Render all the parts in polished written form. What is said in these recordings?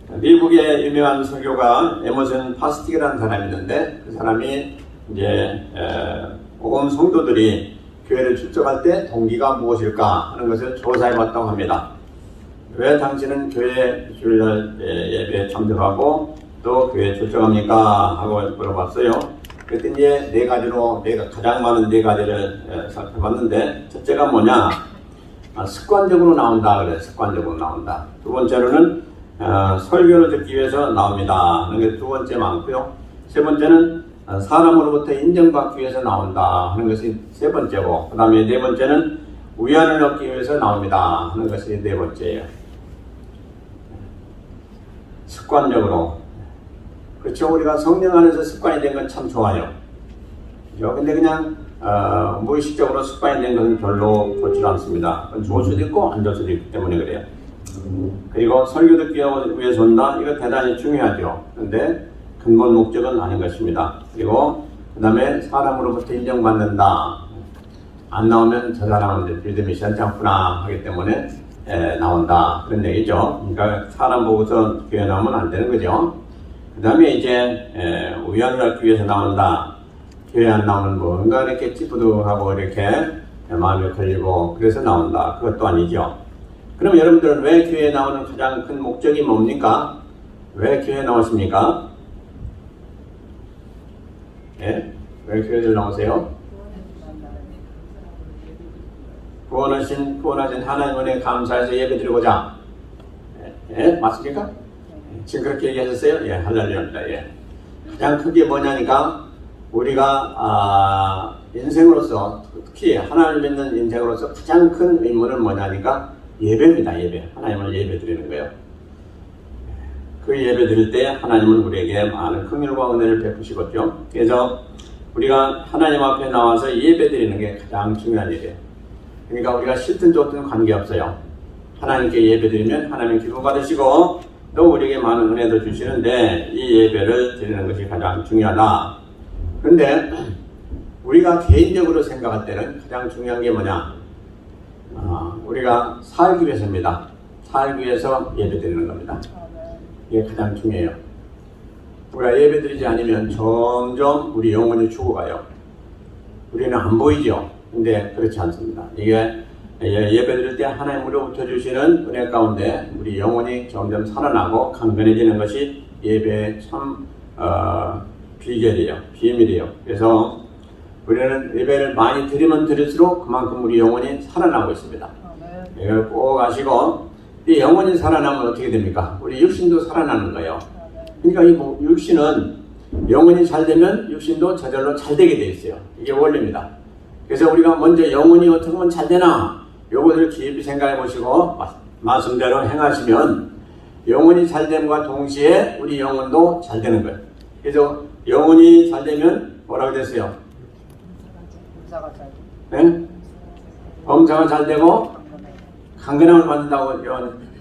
미국의 유명한 설교가 에머슨 파스틱이라는 사람이 있는데 그 사람이 이제 온 성도들이 교회를 출석할 때 동기가 무엇일까 하는 것을 조사해봤다고 합니다. 왜 당신은 교회 주일날 예배에 참석하고 또 교회에 출석합니까? 하고 물어봤어요. 그랬더니 이제 네 가지로 가장 많은 네 가지를 살펴봤는데 첫째가 뭐냐? 습관적으로 나온다 그래. 습관적으로 나온다. 두 번째로는 설교를 듣기 위해서 나옵니다 하는 게 두 번째 많고요. 세 번째는 사람으로부터 인정받기 위해서 나온다 하는 것이 세 번째고, 그 다음에 네 번째는 위안을 얻기 위해서 나옵니다 하는 것이 네 번째예요. 습관적으로. 그렇죠. 우리가 성령 안에서 습관이 된 건 참 좋아요. 그렇죠? 근데 그냥 무의식적으로 습관이 된 것은 별로 좋지 않습니다. 좋을 수도 있고 안 좋을 수도 있기 때문에 그래요. 그리고 설교 듣기 위해서 온다. 이거 대단히 중요하죠. 그런데 근본 목적은 아닌 것입니다. 그리고 그 다음에 사람으로부터 인정받는다. 안 나오면 저 사람은 믿음이 시원치 않구나 하기 때문에 나온다. 그런 얘기죠. 그러니까 사람 보고서 교회 나오면 안 되는 거죠. 그 다음에 이제 위안을 얻기 위해서 나온다. 교회 안 나오면 뭔가 이렇게 찌뿌둥하고 이렇게 마음에 걸리고 그래서 나온다. 그것도 아니죠. 그럼 여러분들은 왜 교회에 나오는 가장 큰 목적이 뭡니까? 왜 교회에 나오십니까? 예? 왜 교회에 나오세요? 구원하신 하나님 은혜에 감사해서 예배드리고자. 예? 맞습니까? 지금 그렇게 얘기하셨어요? 예, 할렐루야입니다. 예. 가장 크게 뭐냐니까 우리가 인생으로서, 특히 하나님을 믿는 인생으로서 가장 큰 의무는 뭐냐니까 예배입니다. 예배. 하나님을 예배 드리는 거예요. 그 예배 드릴 때 하나님은 우리에게 많은 긍휼과 은혜를 베푸시거든요. 그래서 우리가 하나님 앞에 나와서 예배 드리는 게 가장 중요한 일이에요. 그러니까 우리가 싫든 좋든 관계없어요. 하나님께 예배 드리면 하나님 기쁨 받으시고 또 우리에게 많은 은혜도 주시는데 이 예배를 드리는 것이 가장 중요하다. 그런데 우리가 개인적으로 생각할 때는 가장 중요한 게 뭐냐? 우리가 살기 위해서입니다. 살기 위해서 예배 드리는 겁니다. 이게 가장 중요해요. 우리가 예배 드리지 않으면 점점 우리 영혼이 죽어가요. 우리는 안 보이죠. 근데 그렇지 않습니다. 이게 예배 드릴 때 하나님 우리로부터 주시는 은혜 가운데 우리 영혼이 점점 살아나고 강건해지는 것이 예배의 참 비결이에요. 비밀이에요. 그래서 우리는 예배를 많이 드리면 드릴수록 그만큼 우리 영혼이 살아나고 있습니다. 이걸 꼭 아시고, 이 영혼이 살아나면 어떻게 됩니까? 우리 육신도 살아나는 거예요. 그러니까 이 육신은 영혼이 잘 되면 육신도 저절로 잘 되게 돼 있어요. 이게 원리입니다. 그래서 우리가 먼저 영혼이 어떻게 하면 잘 되나? 요것을 깊이 생각해 보시고 말씀대로 행하시면 영혼이 잘 됨과 동시에 우리 영혼도 잘 되는 거예요. 그래서 영혼이 잘 되면 뭐라고 됐어요? 범사가 잘 네? 범사가 잘 되고 강건함을 받는다고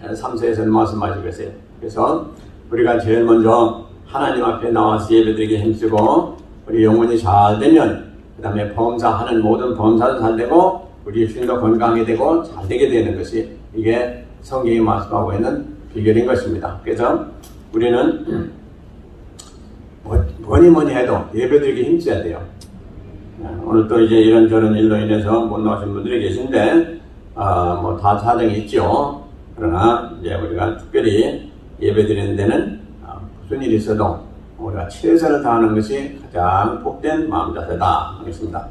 3세에서는 말씀하시고 있어요. 그래서 우리가 제일 먼저 하나님 앞에 나와서 예배드리게 힘쓰고 우리 영혼이 잘 되면 그 다음에 범사하는 모든 범사도 잘 되고 우리 육신도 건강하게 되고 잘 되게 되는 것이 이게 성경이 말씀하고 있는 비결인 것입니다. 그래서 우리는 뭐니 해도 예배드리기 힘써야 돼요. 오늘 또 이제 이런저런 일로 인해서 못 나오신 분들이 계신데 뭐 다 사정이 있죠. 그러나 이제 우리가 특별히 예배드리는 데는 무슨 일이 있어도 우리가 최선을 다하는 것이 가장 복된 마음 자세다 하겠습니다.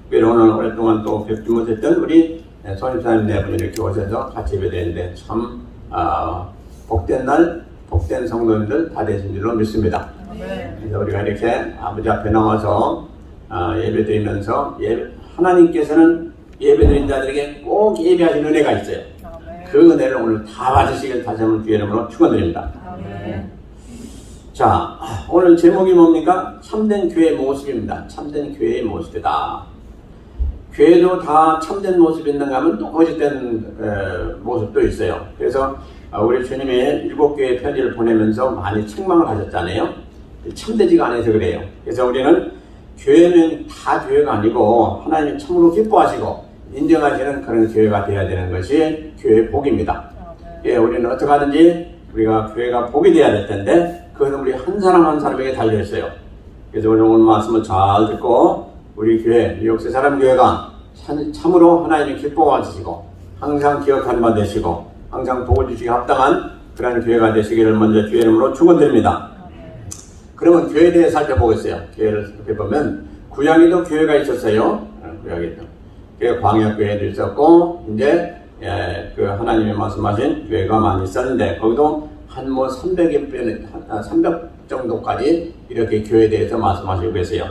특별히 오늘 오랫동안 또 뵙지 못했던 우리 선임사님 네 분이 이렇게 오셔서 같이 예배드리는데 참 복된 날, 복된 성도님들 다 되신 줄로 믿습니다. 그래서 우리가 이렇게 아버지 앞에 나와서 예배드리면서 하나님께서는 예배드린 자들에게 꼭 예배하신 은혜가 있어요. 그 은혜를 오늘 다 받으시길 다시 한번 주의 이름으로 축원드립니다. 자, 오늘 제목이 뭡니까? 참된 교회의 모습입니다. 참된 교회의 모습이다. 교회도 다 참된 모습이 있는가 하면 또 거짓된 모습도 있어요. 그래서 우리 주님이 7교회 편지를 보내면서 많이 책망을 하셨잖아요. 참되지가 않아서 그래요. 그래서 우리는 교회는 다 교회가 아니고 하나님이 참으로 기뻐하시고 인정하시는 그런 교회가 되어야 되는 것이 교회의 복입니다. 예, 우리는 어떻게 하든지 우리가 교회가 복이 되어야 될 텐데 그것은 우리 한 사람 한 사람에게 달려있어요. 그래서 오늘 말씀을 잘 듣고 우리 교회, 뉴욕 세사람교회가 참으로 하나님의 기뻐와 주시고 항상 기억하는 바 되시고 항상 복을 주시기 합당한 그런 교회가 되시기를 먼저 주의 이름으로 축원드립니다. 그러면 교회에 대해 살펴보겠어요. 교회를 살펴보면 구약에도 교회가 있었어요. 구약에도 교회 광역교회도 있었고 이제 그 하나님이 말씀하신 교회가 많이 있었는데 거기도 한 뭐 300 정도까지 이렇게 교회에 대해서 말씀하시고 계세요.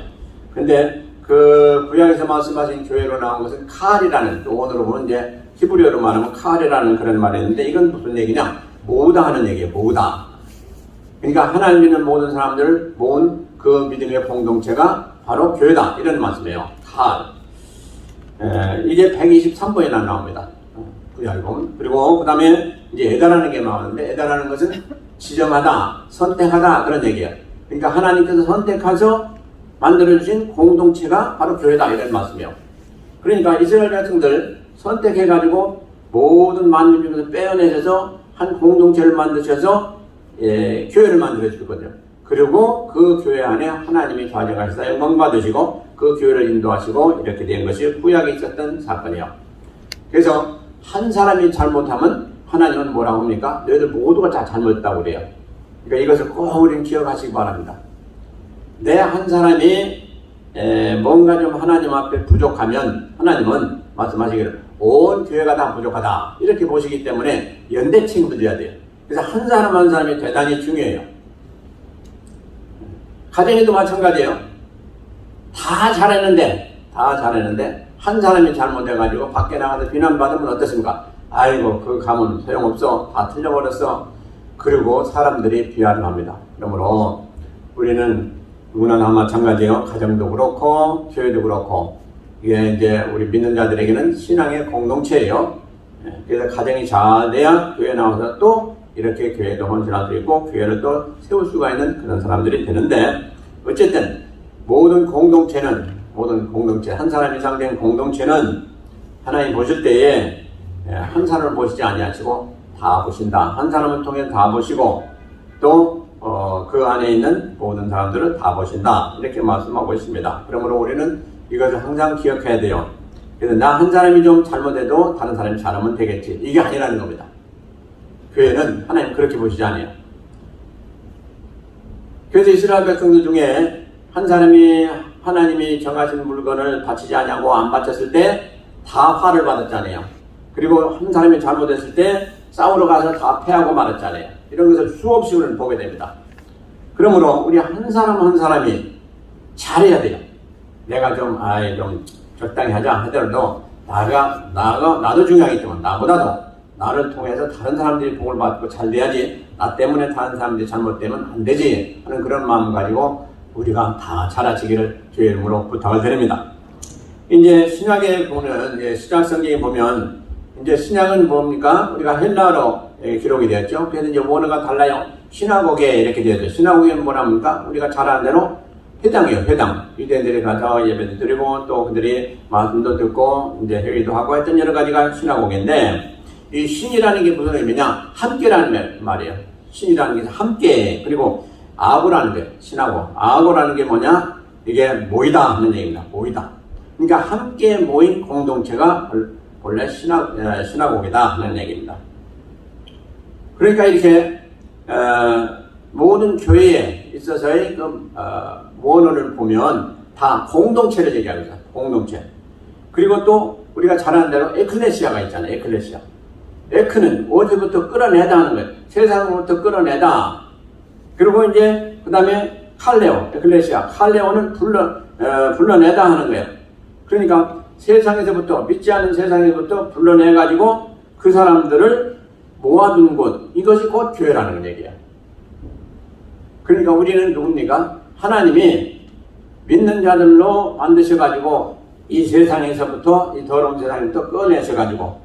근데 그 구약에서 말씀하신 교회로 나온 것은 칼이라는, 또 오늘로 보면 이제 히브리어로 말하면 칼이라는 그런 말이 있는데 이건 무슨 얘기냐? 모으다 하는 얘기예요. 모으다. 그러니까 하나님 믿는 모든 사람들을 모은 그 믿음의 공동체가 바로 교회다. 이런 말씀이에요. 칼. 이게 123번이나 나옵니다. 구약에 보면. 그리고 그 다음에 이제 에다라는 게 나오는데 에다라는 것은 지정하다, 선택하다 그런 얘기예요. 그러니까 하나님께서 선택해서 만들어주신 공동체가 바로 교회다 이런 말씀이에요. 그러니까 이스라엘 백성들 선택해가지고 모든 만민 중에서 빼어내셔서 한 공동체를 만드셔서 교회를 만들어주거든요. 그리고 그 교회 안에 하나님이 좌정하셔서 영광 받으시고 그 교회를 인도하시고 이렇게 된 것이 구약에 있었던 사건이에요. 그래서 한 사람이 잘못하면 하나님은 뭐라고 합니까? 너희들 모두가 다 잘못했다고 그래요. 그러니까 이것을 꼭 우리는 기억하시기 바랍니다. 내 한 사람이 뭔가 좀 하나님 앞에 부족하면 하나님은 말씀하시기를 온 교회가 다 부족하다 이렇게 보시기 때문에 연대 책임져야 돼요. 그래서 한 사람 한 사람이 대단히 중요해요. 가정에도 마찬가지예요. 다 잘했는데 한 사람이 잘못해가지고 밖에 나가서 비난받으면 어떻습니까? 아이고 그 가문 소용없어, 다 틀려버렸어. 그리고 사람들이 비하를 합니다. 그러므로 우리는 누구나 다 마찬가지예요. 가정도 그렇고 교회도 그렇고 이게 이제 우리 믿는 자들에게는 신앙의 공동체예요. 그래서 가정이 잘 돼야 교회 나와서 또 이렇게 교회도 헌신할 수 있고 교회를 또 세울 수가 있는 그런 사람들이 되는데 어쨌든 모든 공동체 한 사람 이상 된 공동체는 하나님 보실 때에 한 사람을 보시지 아니하시고 다 보신다. 한 사람을 통해 다 보시고 또 그 안에 있는 모든 사람들을 다 보신다. 이렇게 말씀하고 있습니다. 그러므로 우리는 이것을 항상 기억해야 돼요. 그래서 나 한 사람이 좀 잘못해도 다른 사람이 잘하면 되겠지. 이게 아니라는 겁니다. 교회는 하나님 그렇게 보시지 않아요. 그래서 이스라엘 백성들 중에 한 사람이 하나님이 정하신 물건을 바치지 않냐고 안 바쳤을 때 다 화를 받았잖아요. 그리고 한 사람이 잘못했을 때 싸우러 가서 다 패하고 말았잖아요. 이런 것을 수없이 우리는 보게 됩니다. 그러므로 우리 한 사람 한 사람이 잘해야 돼요. 내가 좀 적당히 하자 하더라도 나도 중요하기 때문에 나보다도 나를 통해서 다른 사람들이 복을 받고 잘 돼야지 나 때문에 다른 사람들이 잘못되면 안 되지 하는 그런 마음 가지고 우리가 다 잘하시기를 주의 이름으로 부탁을 드립니다. 이제 신약에 보면 이제 신약 성경에 보면 이제 신약은 뭡니까? 우리가 헬라어로 기록이 되었죠. 그래서 이제 원어가 달라요. 시나고게 이렇게 되었죠. 시나고게는 뭐랍니까? 우리가 잘 아는 대로 회당이에요. 회당. 유대인들이 가서 예배도 드리고 또 그들이 말씀도 듣고 이제 회의도 하고 했던 여러 가지가 시나고게인데 이 신이라는 게 무슨 의미냐? 함께라는 말이에요. 신이라는 게 함께. 그리고 아고라는 게 신하고 아고라는 게 뭐냐? 이게 모이다 하는 얘기입니다. 모이다. 그러니까 함께 모인 공동체가 원래 시나고게다 하는 얘기입니다. 그러니까 이렇게 모든 교회에 있어서의 원어를 보면 다 공동체를 얘기합니다. 공동체. 그리고 또 우리가 잘 아는 대로 에클레시아가 있잖아요. 에클레시아. 에크는 어디부터 끌어내다 하는 거예요. 세상으로부터 끌어내다. 그리고 이제 그 다음에 칼레오, 에클레시아. 칼레오는 불러내다 하는 거예요. 그러니까 세상에서부터 믿지 않는 세상에서부터 불러내가지고 그 사람들을 모아둔 곳, 이것이 곧 교회라는 얘기예요. 그러니까 우리는 누굽니까? 하나님이 믿는 자들로 만드셔가지고 이 세상에서부터 이 더러운 세상에부터 꺼내셔가지고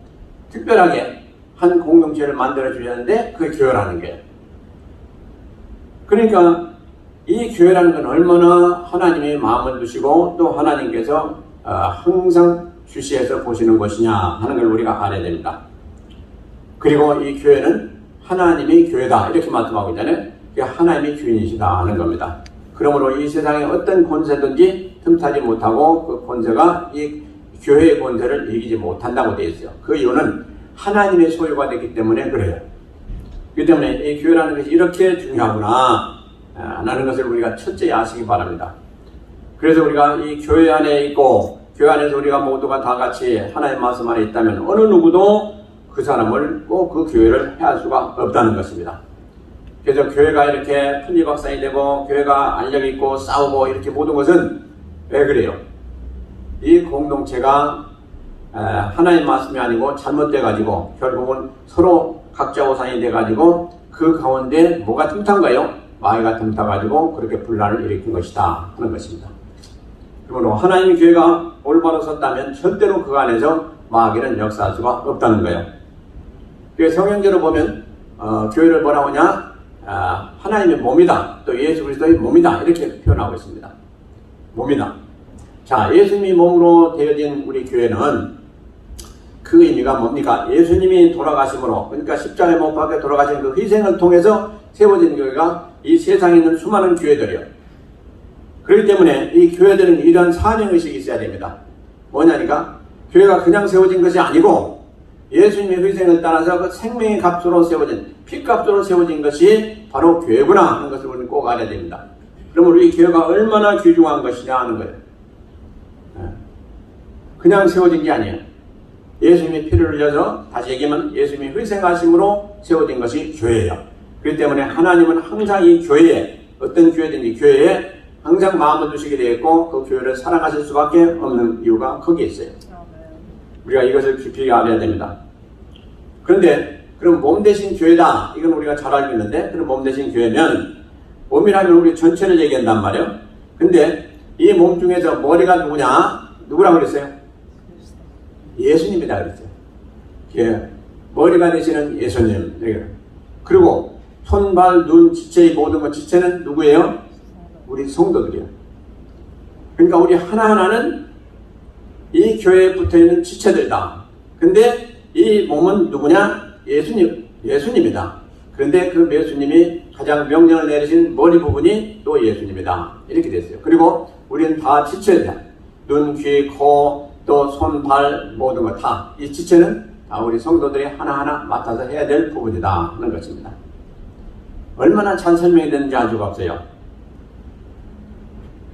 특별하게 한 공동체를 만들어 주셨는데 그게 교회라는 거예요. 그러니까 이 교회라는 건 얼마나 하나님이 마음을 두시고 또 하나님께서 항상 주시해서 보시는 것이냐 하는 걸 우리가 알아야 됩니다. 그리고 이 교회는 하나님이 교회다 이렇게 말씀하고 있잖아요. 그게 하나님이 주인이시다 하는 겁니다. 그러므로 이 세상에 어떤 권세든지 틈타지 못하고 그 권세가 이 교회의 권세를 이기지 못한다고 되어 있어요. 그 이유는 하나님의 소유가 됐기 때문에 그래요. 그렇기 때문에 이 교회라는 것이 이렇게 중요하구나 라는 것을 우리가 첫째 아시기 바랍니다. 그래서 우리가 이 교회 안에 있고 교회 안에서 우리가 모두가 다 같이 하나님의 말씀 안에 있다면 어느 누구도 그 사람을 꼭 그 교회를 해할 수가 없다는 것입니다. 그래서 교회가 이렇게 풀리박산이 되고 교회가 알력이 있고 싸우고 이렇게 모든 것은 왜 그래요? 이 공동체가 하나님 말씀이 아니고 잘못돼 가지고 결국은 서로 각자 오산이 돼 가지고 그 가운데 뭐가 틈탄가요? 마귀가 틈타 가지고 그렇게 분란을 일으킨 것이다 하는 것입니다. 그러므로 하나님의 교회가 올바로 섰다면 절대로 그 안에서 마귀는 역사할 수가 없다는 거예요. 그래서 성경대로 보면 교회를 뭐라고 하냐? 하나님의 몸이다. 또 예수 그리스도의 몸이다. 이렇게 표현하고 있습니다. 몸이다. 자, 예수님이 몸으로 되어진 우리 교회는 그 의미가 뭡니까? 예수님이 돌아가심으로, 그러니까 십자가에 못 박혀 돌아가신 그 희생을 통해서 세워진 교회가 이 세상에 있는 수많은 교회들이요. 그렇기 때문에 이 교회들은 이러한 사명의식이 있어야 됩니다. 뭐냐니까? 교회가 그냥 세워진 것이 아니고 예수님의 희생을 따라서 그 생명의 값으로 세워진, 피값으로 세워진 것이 바로 교회구나 하는 것을 우리는 꼭 알아야 됩니다. 그러면 우리 교회가 얼마나 귀중한 것이냐 하는 거예요. 그냥 세워진 게 아니에요. 예수님이 피를 흘려서, 다시 얘기하면 예수님이 희생하심으로 세워진 것이 교회예요. 그렇기 때문에 하나님은 항상 이 교회에, 어떤 교회든지 교회에 항상 마음을 두시게 되어 있고 그 교회를 사랑하실 수밖에 없는 이유가 거기에 있어요. 우리가 이것을 깊이 알아야 됩니다. 그런데 그럼 몸 대신 교회다. 이건 우리가 잘 알고 있는데, 그럼 몸 대신 교회면 몸이라면 우리 전체를 얘기한단 말이에요. 근데 이 몸 중에서 머리가 누구냐? 누구라고 그랬어요? 예수님이다 그랬어요. 예. 머리가 되시는 예수님. 그리고 손, 발, 눈, 지체의 모든 것, 지체는 누구예요? 우리 성도들이요. 그러니까 우리 하나하나는 이 교회에 붙어있는 지체들이다. 근데 이 몸은 누구냐? 예수님이다. 그런데 그 예수님이 가장 명령을 내리신 머리 부분이 또 예수님이다. 이렇게 됐어요. 그리고 우리는 다 지체다. 눈, 귀, 코, 또 손, 발 모든 것 다. 이 지체는 다 우리 성도들이 하나하나 맡아서 해야 될 부분이다 하는 것입니다. 얼마나 잘 설명이 되는지 알 수가 없어요.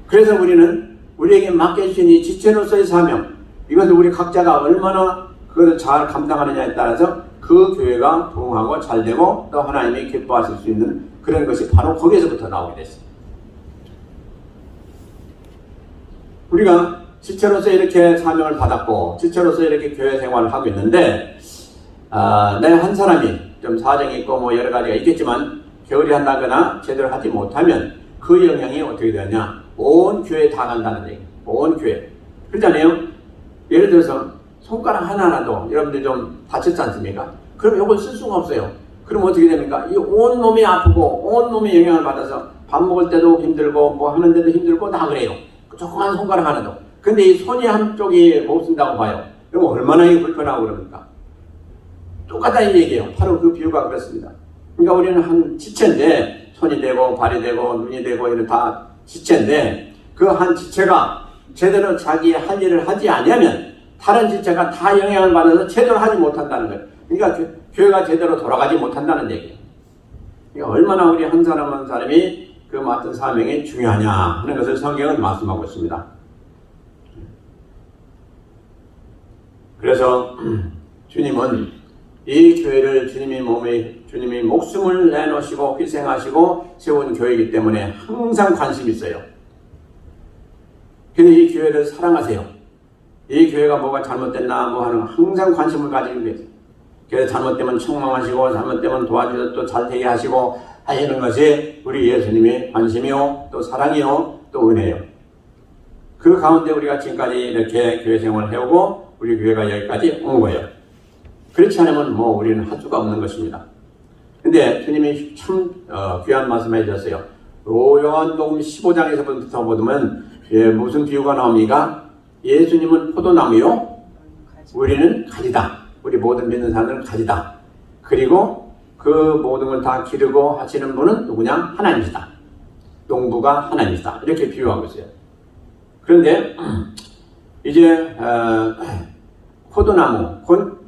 그래서 우리는 우리에게 맡겨주신 이 지체로서의 사명, 이것을 우리 각자가 얼마나 그것을 잘 감당하느냐에 따라서 그 교회가 부흥하고 잘되고 또 하나님이 기뻐하실 수 있는 그런 것이 바로 거기에서부터 나오게 됐습니다. 우리가 지체로서 이렇게 사명을 받았고 지체로서 이렇게 교회 생활을 하고 있는데 내 한 사람이 좀 사정이 있고 뭐 여러 가지가 있겠지만 게으리 한다거나 제대로 하지 못하면 그 영향이 어떻게 되느냐? 온 교회에 다 간다는 얘기. 온 교회. 그렇잖아요? 예를 들어서 손가락 하나하나도 여러분들 좀 다쳤지 않습니까? 그럼 이걸 쓸 수가 없어요. 그럼 어떻게 됩니까? 이 온 몸이 아프고 온 몸이 영향을 받아서 밥 먹을 때도 힘들고 뭐 하는데도 힘들고 다 그래요. 조그만 손가락 하나도. 근데 이 손이 한쪽이 못 쓴다고 봐요. 그럼 얼마나 불편하고 그럽니까? 똑같다 이 얘기예요. 바로 그 비유가 그렇습니다. 그러니까 우리는 한 지체인데 손이 되고 발이 되고 눈이 되고 이런 다 지체인데 그 한 지체가 제대로 자기의 할 일을 하지 않으면 다른 지체가 다 영향을 받아서 제대로 하지 못한다는 거예요. 그러니까 교회가 제대로 돌아가지 못한다는 얘기예요. 그러니까 얼마나 우리 한 사람 한 사람이 그 맡은 사명이 중요하냐 하는 것을 성경은 말씀하고 있습니다. 그래서 주님은 이 교회를 주님이 목숨을 내놓으시고 희생하시고 세운 교회이기 때문에 항상 관심이 있어요. 근데 이 교회를 사랑하세요. 이 교회가 뭐가 잘못됐나 뭐 하는 항상 관심을 가지고 계세요. 교회 잘못되면 책망하시고 잘못되면 도와주셔서 또 잘 되게 하시고 하시는 것이 우리 예수님의 관심이요 또 사랑이요 또 은혜요. 그 가운데 우리가 지금까지 이렇게 교회 생활을 해오고 우리 교회가 여기까지 온 거예요. 그렇지 않으면 뭐 우리는 할 수가 없는 것입니다. 근데 주님이 참 귀한 말씀 해주셨어요. 요한복음 15장에서부터 보면 무슨 비유가 나옵니까? 예수님은 포도나무요, 우리는 가지다. 우리 모든 믿는 사람들은 가지다. 그리고 그 모든 걸 다 기르고 하시는 분은 누구냐? 하나님이시다. 농부가 하나님이시다. 이렇게 비유하고 있어요. 그런데 이제 포도나무, 곧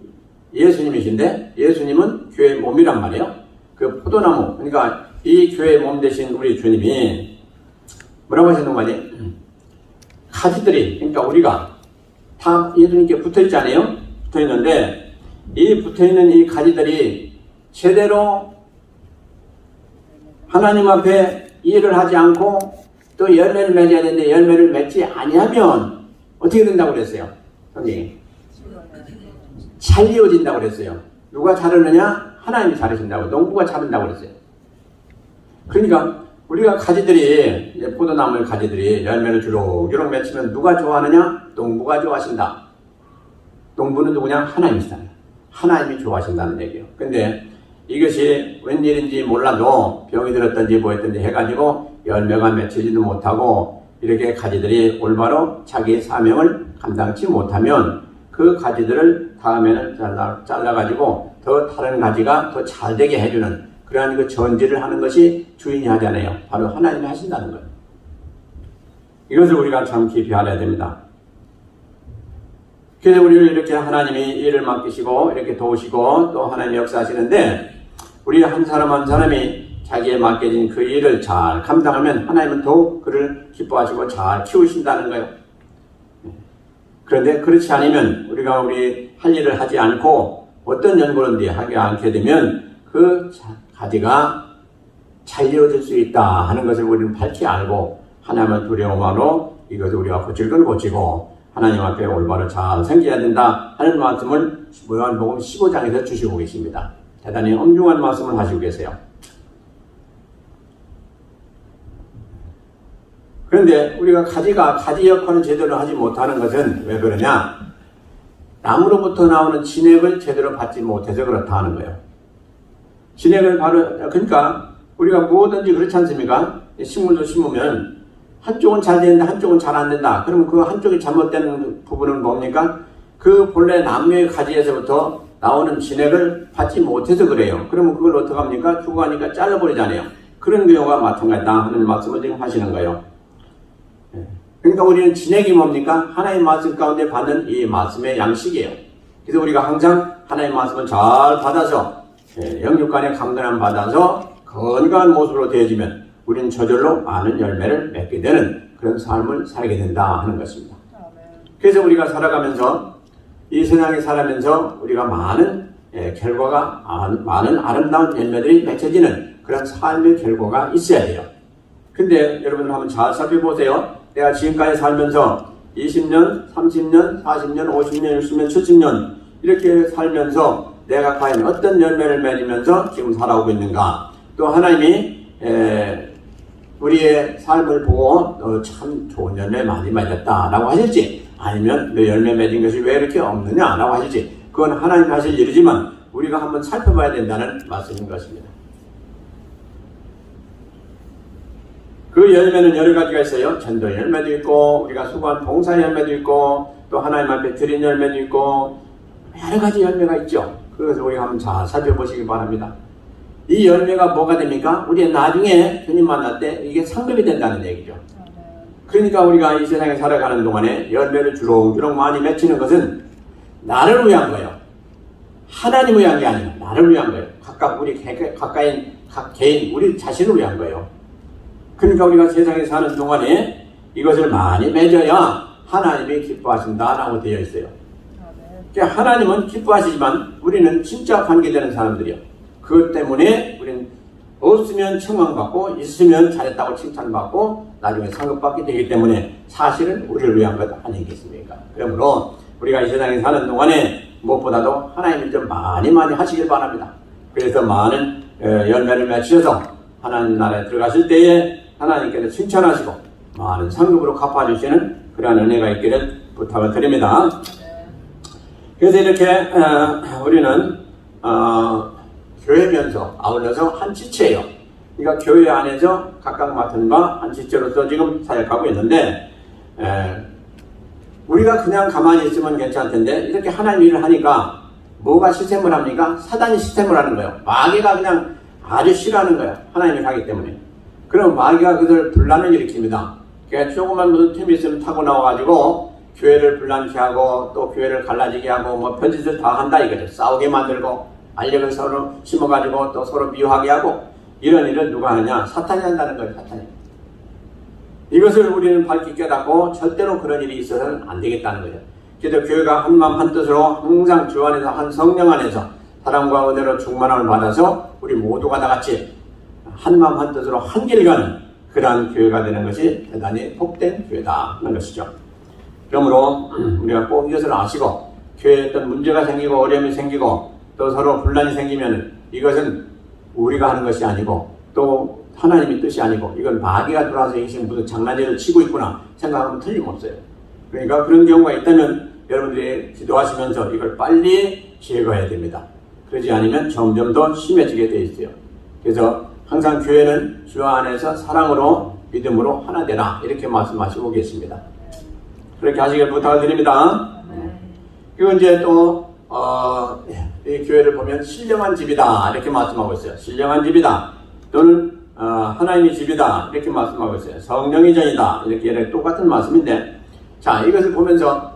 예수님이신데 예수님은 교회의 몸이란 말이에요. 그 포도나무, 그러니까 이 교회의 몸 되신 우리 주님이 뭐라고 하시는 거지? 가지들이, 그러니까 우리가 다 예수님께 붙어있지 않아요? 붙어있는데 이 붙어있는 이 가지들이 제대로 하나님 앞에 일을 하지 않고 또 열매를 맺어야 되는데 열매를 맺지 아니하면 어떻게 된다고 그랬어요? 선생님, 잘 이어진다고 그랬어요. 누가 자르느냐? 하나님이 자르신다고. 농부가 자른다고 그랬어요. 그러니까 우리가 가지들이, 포도나무 가지들이 열매를 주렁주렁 맺히면 누가 좋아하느냐? 농부가 좋아하신다. 농부는 누구냐? 하나님이시다. 하나님이 좋아하신다는 얘기예요. 근데 이것이 웬일인지 몰라도 병이 들었든지 뭐했든지 해가지고 열매가 맺히지도 못하고 이렇게 가지들이 올바로 자기 사명을 감당치 못하면 그 가지들을 다음에는 잘라가지고 더 다른 가지가 더 잘되게 해주는 그러한 그 전지를 하는 것이 주인이 하잖아요. 바로 하나님이 하신다는 거예요. 이것을 우리가 참 깊이 알아야 됩니다. 그래서 우리를 이렇게 하나님이 일을 맡기시고 이렇게 도우시고 또 하나님이 역사하시는데 우리 한 사람 한 사람이 자기에 맡겨진 그 일을 잘 감당하면 하나님은 더욱 그를 기뻐하시고 잘 키우신다는 거예요. 그런데 그렇지 않으면 우리가 우리 할 일을 하지 않고 어떤 연고론지 하지 않게 되면 그 가지가 잘 이루어질 수 있다 하는 것을 우리는 밝히 알고 하나님을 두려움으로 이것을 우리가 고칠 건 고치고 하나님 앞에 올바로 잘 생겨야 된다 하는 말씀을 요한복음 15장에서 주시고 계십니다. 대단히 엄중한 말씀을 하시고 계세요. 그런데 우리가 가지 역할을 제대로 하지 못하는 것은 왜 그러냐? 나무로부터 나오는 진액을 제대로 받지 못해서 그렇다 하는 거예요. 진액을 그러니까 우리가 뭐든지 그렇지 않습니까? 식물도 심으면 한쪽은 잘 되는데 한쪽은 잘 안 된다. 그러면 그 한쪽이 잘못된 부분은 뭡니까? 그 본래 나무의 가지에서부터 나오는 진액을 받지 못해서 그래요. 그러면 그걸 어떻게 합니까? 죽어가니까 잘라버리잖아요. 그런 경우가 마찬가지다 하는 말씀을 지금 하시는 거예요. 그러니까 우리는 진액이 뭡니까? 하나님의 말씀 가운데 받는 이 말씀의 양식이에요. 그래서 우리가 항상 하나님의 말씀을 잘 받아서 영육간의 강건함 받아서 건강한 모습으로 되어지면 우리는 저절로 많은 열매를 맺게 되는 그런 삶을 살게 된다 하는 것입니다. 그래서 우리가 살아가면서 이 세상에 살아면서 우리가 많은 결과가 많은 아름다운 열매들이 맺혀지는 그런 삶의 결과가 있어야 돼요. 근데 여러분 한번 잘 살펴보세요. 내가 지금까지 살면서 20년, 30년, 40년, 50년, 60년, 70년 이렇게 살면서 내가 과연 어떤 열매를 맺으면서 지금 살아오고 있는가? 또 하나님이 우리의 삶을 보고 참 좋은 열매 많이 맺었다라고 하실지 아니면 너 열매 맺은 것이 왜 이렇게 없느냐라고 하실지 그건 하나님이 하실 일이지만 우리가 한번 살펴봐야 된다는 말씀인 것입니다. 그 열매는 여러 가지가 있어요. 전도 열매도 있고 우리가 수고한 봉사 열매도 있고 또 하나님 앞에 드린 열매도 있고 여러 가지 열매가 있죠. 그것을 우리가 한번 잘 살펴보시기 바랍니다. 이 열매가 뭐가 됩니까? 우리 나중에 주님 만날 때 이게 상급이 된다는 얘기죠. 그러니까 우리가 이 세상에 살아가는 동안에 열매를 주렁주렁 많이 맺히는 것은 나를 위한 거예요. 하나님을 위한 게 아니에요. 나를 위한 거예요. 각각 우리 가까이 각 개인 우리 자신을 위한 거예요. 그러니까 우리가 세상에 사는 동안에 이것을 많이 맺어야 하나님이 기뻐하신다라고 되어 있어요. 그러니까 하나님은 기뻐하시지만 우리는 진짜 관계되는 사람들이요. 그것 때문에 우리는 없으면 책망받고 있으면 잘했다고 칭찬받고 나중에 상급받게 되기 때문에 사실은 우리를 위한 것 아니겠습니까? 그러므로 우리가 이 세상에 사는 동안에 무엇보다도 하나님을 좀 많이 하시길 바랍니다. 그래서 많은 열매를 맺으셔서 하나님 나라에 들어가실 때에 하나님께서 칭찬하시고 많은 상급으로 갚아주시는 그러한 은혜가 있기를 부탁을 드립니다. 그래서 이렇게 우리는 교회면서 아울러서 한 지체예요. 그러니까 교회 안에서 각각 맡은 바 한 지체로서 지금 사역하고 있는데 우리가 그냥 가만히 있으면 괜찮을 텐데 이렇게 하나님 일을 하니까 뭐가 시스템을 합니까? 사단이 시스템을 하는 거예요. 마귀가 그냥 아주 싫어하는 거예요. 하나님이 가기 때문에. 그럼 마귀가 그들 분란을 일으킵니다. 그러니까 조그만 무슨 틈이 있으면 타고 나와가지고 교회를 분란케 하고 또 교회를 갈라지게 하고 뭐 편짓을 다 한다 이거죠. 싸우게 만들고 알력을 서로 심어가지고 또 서로 미워하게 하고 이런 일을 누가 하느냐? 사탄이 한다는 거예요. 사탄이. 이것을 우리는 밝히 깨닫고 절대로 그런 일이 있어서는 안 되겠다는 거죠. 그래서 교회가 한마음 한뜻으로 항상 주 안에서 한 성령 안에서 사랑과 은혜로 충만함을 받아서 우리 모두가 다 같이 한마음 한뜻으로 한 길 가는 그러한 교회가 되는 것이 대단히 복된 교회다 하는 것이죠. 그러므로 우리가 꼭 이것을 아시고 교회에 어떤 문제가 생기고 어려움이 생기고 또 서로 분란이 생기면 이것은 우리가 하는 것이 아니고 또 하나님의 뜻이 아니고 이건 마귀가 들어와서 이것이 무슨 장난질을 치고 있구나 생각하면 틀림없어요. 그러니까 그런 경우가 있다면 여러분들이 기도하시면서 이걸 빨리 제거해야 됩니다. 그러지 않으면 점점 더 심해지게 되어 있어요. 그래서 항상 교회는 주 안에서 사랑으로 믿음으로 하나 되라 이렇게 말씀하시고 계십니다. 그렇게 하시길 부탁을 드립니다. 그리고 이제 또 이 교회를 보면 신령한 집이다 이렇게 말씀하고 있어요. 신령한 집이다 또는 하나님의 집이다 이렇게 말씀하고 있어요. 성령의 전이다 이렇게 똑같은 말씀인데 자 이것을 보면서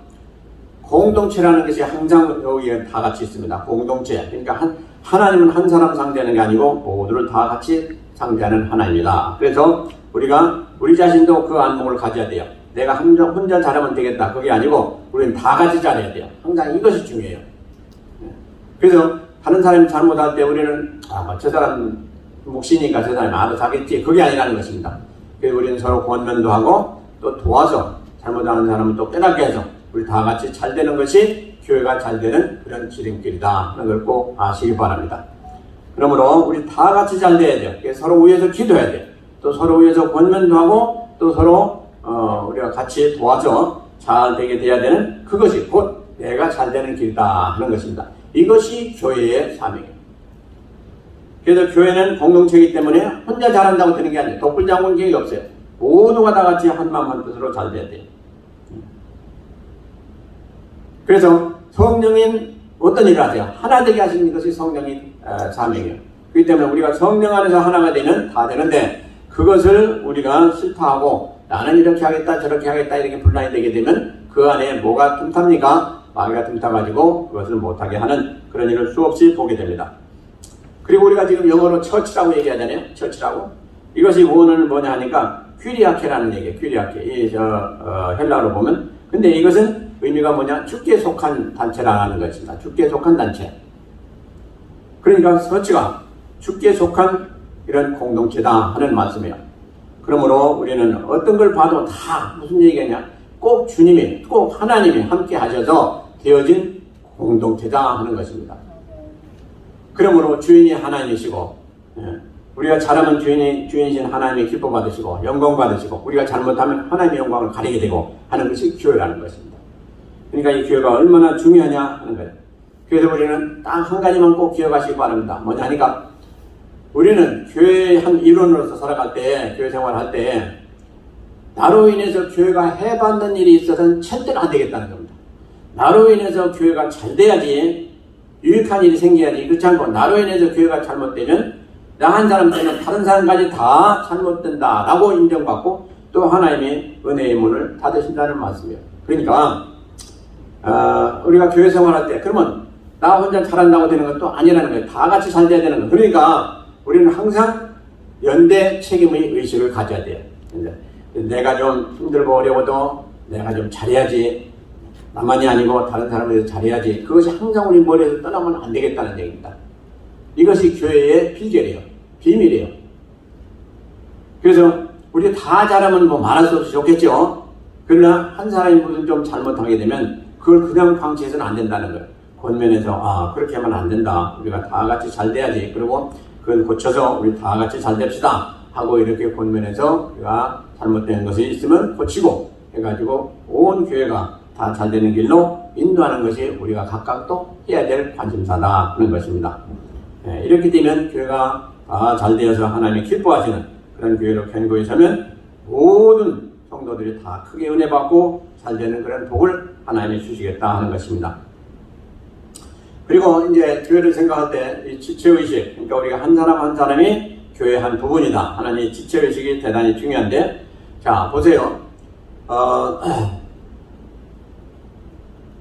공동체라는 것이 항상 여기에 다 같이 있습니다. 공동체. 그러니까 하나님은 한 사람 상대하는 게 아니고 모두를 다 같이 상대하는 하나님이다. 그래서 우리가 우리 자신도 그 안목을 가져야 돼요. 내가 혼자 잘하면 되겠다. 그게 아니고 우리는 다 같이 잘해야 돼요. 항상 이것이 중요해요. 그래서 다른 사람이 잘못할 때 우리는 저 사람 몫이니까 저 사람이 알아서 하겠지. 그게 아니라는 것입니다. 그래서 우리는 서로 권면도 하고 또 도와서 잘못하는 사람은 또 깨닫게 해서 우리 다 같이 잘 되는 것이 교회가 잘 되는 그런 지름길이다 하는 걸 꼭 아시기 바랍니다. 그러므로 우리 다 같이 잘 돼야 돼요. 서로 위해서 기도해야 돼요. 또 서로 위해서 권면도 하고 또 서로 우리가 같이 도와서 잘 되게 돼야 되는 그것이 곧 내가 잘 되는 길이다 하는 것입니다. 이것이 교회의 사명이에요. 그래서 교회는 공동체이기 때문에 혼자 잘한다고 되는 게 아니에요. 독불장군 계획이 없어요. 모두가 다 같이 한마음 한뜻으로 잘 돼야 돼요. 그래서 성령인 어떤 일을 하세요? 하나 되게 하시는 것이 성령인 사명이에요. 그렇기 때문에 우리가 성령 안에서 하나가 되면 다 되는데 그것을 우리가 싫다하고 나는 이렇게 하겠다 저렇게 하겠다 이렇게 분란이 되게 되면 그 안에 뭐가 틈탑니까? 마귀가 틈타가지고 그것을 못하게 하는 그런 일을 수없이 보게 됩니다. 그리고 우리가 지금 영어로 처치라고 얘기하잖아요. 처치라고. 이것이 원어는 뭐냐 하니까 퀴리아케라는 얘기예요. 퀴리아케. 헬라어로 보면. 근데 이것은 의미가 뭐냐? 주께 속한 단체라는 것입니다. 주께 속한 단체. 그러니까 처치가 주께 속한 이런 공동체다 하는 말씀이에요. 그러므로 우리는 어떤 걸 봐도 다 무슨 얘기냐? 꼭 주님이, 꼭 하나님이 함께 하셔서 되어진 공동체다 하는 것입니다. 그러므로 주인이 하나님이시고 우리가 잘하면 주인이신 하나님이 기뻐 받으시고 영광 받으시고 우리가 잘못하면 하나님의 영광을 가리게 되고 하는 것이 교회라는 것입니다. 그러니까 이 교회가 얼마나 중요하냐 하는 거예요. 그래서 우리는 딱 한 가지만 꼭 기억하시기 바랍니다. 뭐냐 하니까 우리는 교회의 한 일원으로서 살아갈 때 교회 생활할 때 나로 인해서 교회가 해받는 일이 있어서는 절대로 안 되겠다는 겁니다. 나로 인해서 교회가 잘 돼야지 유익한 일이 생겨야지 그렇지 않고 나로 인해서 교회가 잘못되면 나 한 사람 때문에 다른 사람까지 다 잘못된다 라고 인정받고 또 하나님의 은혜의 문을 닫으신다는 말씀이에요. 그러니까 우리가 교회 생활할 때 그러면 나 혼자 잘한다고 되는 것도 아니라는 거예요. 다 같이 잘 돼야 되는 거예요. 그러니까 우리는 항상 연대 책임의 의식을 가져야 돼요. 내가 좀 힘들고 어려워도 내가 좀 잘해야지. 나만이 아니고 다른 사람에서 잘해야지. 그것이 항상 우리 머리에서 떠나면 안 되겠다는 얘기입니다. 이것이 교회의 비결이에요. 비밀이에요. 그래서 우리 다 잘하면 뭐 말할 수 없이 좋겠죠. 그러나 한 사람이 무슨 좀 잘못하게 되면 그걸 그냥 방치해서는 안 된다는 거예요. 권면해서 그렇게 하면 안 된다. 우리가 다 같이 잘 돼야지. 그리고 그걸 고쳐서 우리 다 같이 잘 됩시다. 하고 이렇게 권면해서 우리가 잘못된 것이 있으면 고치고 해가지고 온 교회가 다 잘 되는 길로 인도하는 것이 우리가 각각 또 해야 될 관심사다 하는 것입니다. 이렇게 되면 교회가 다 잘 되어서 하나님이 기뻐하시는 그런 교회로 견고히 서면 모든 성도들이 다 크게 은혜 받고 잘 되는 그런 복을 하나님이 주시겠다 하는 것입니다. 그리고 이제 교회를 생각할 때 이 지체의식, 그러니까 우리가 한 사람 한 사람이 교회의 한 부분이다 하는 이 지체의식이 대단히 중요한데, 자 보세요.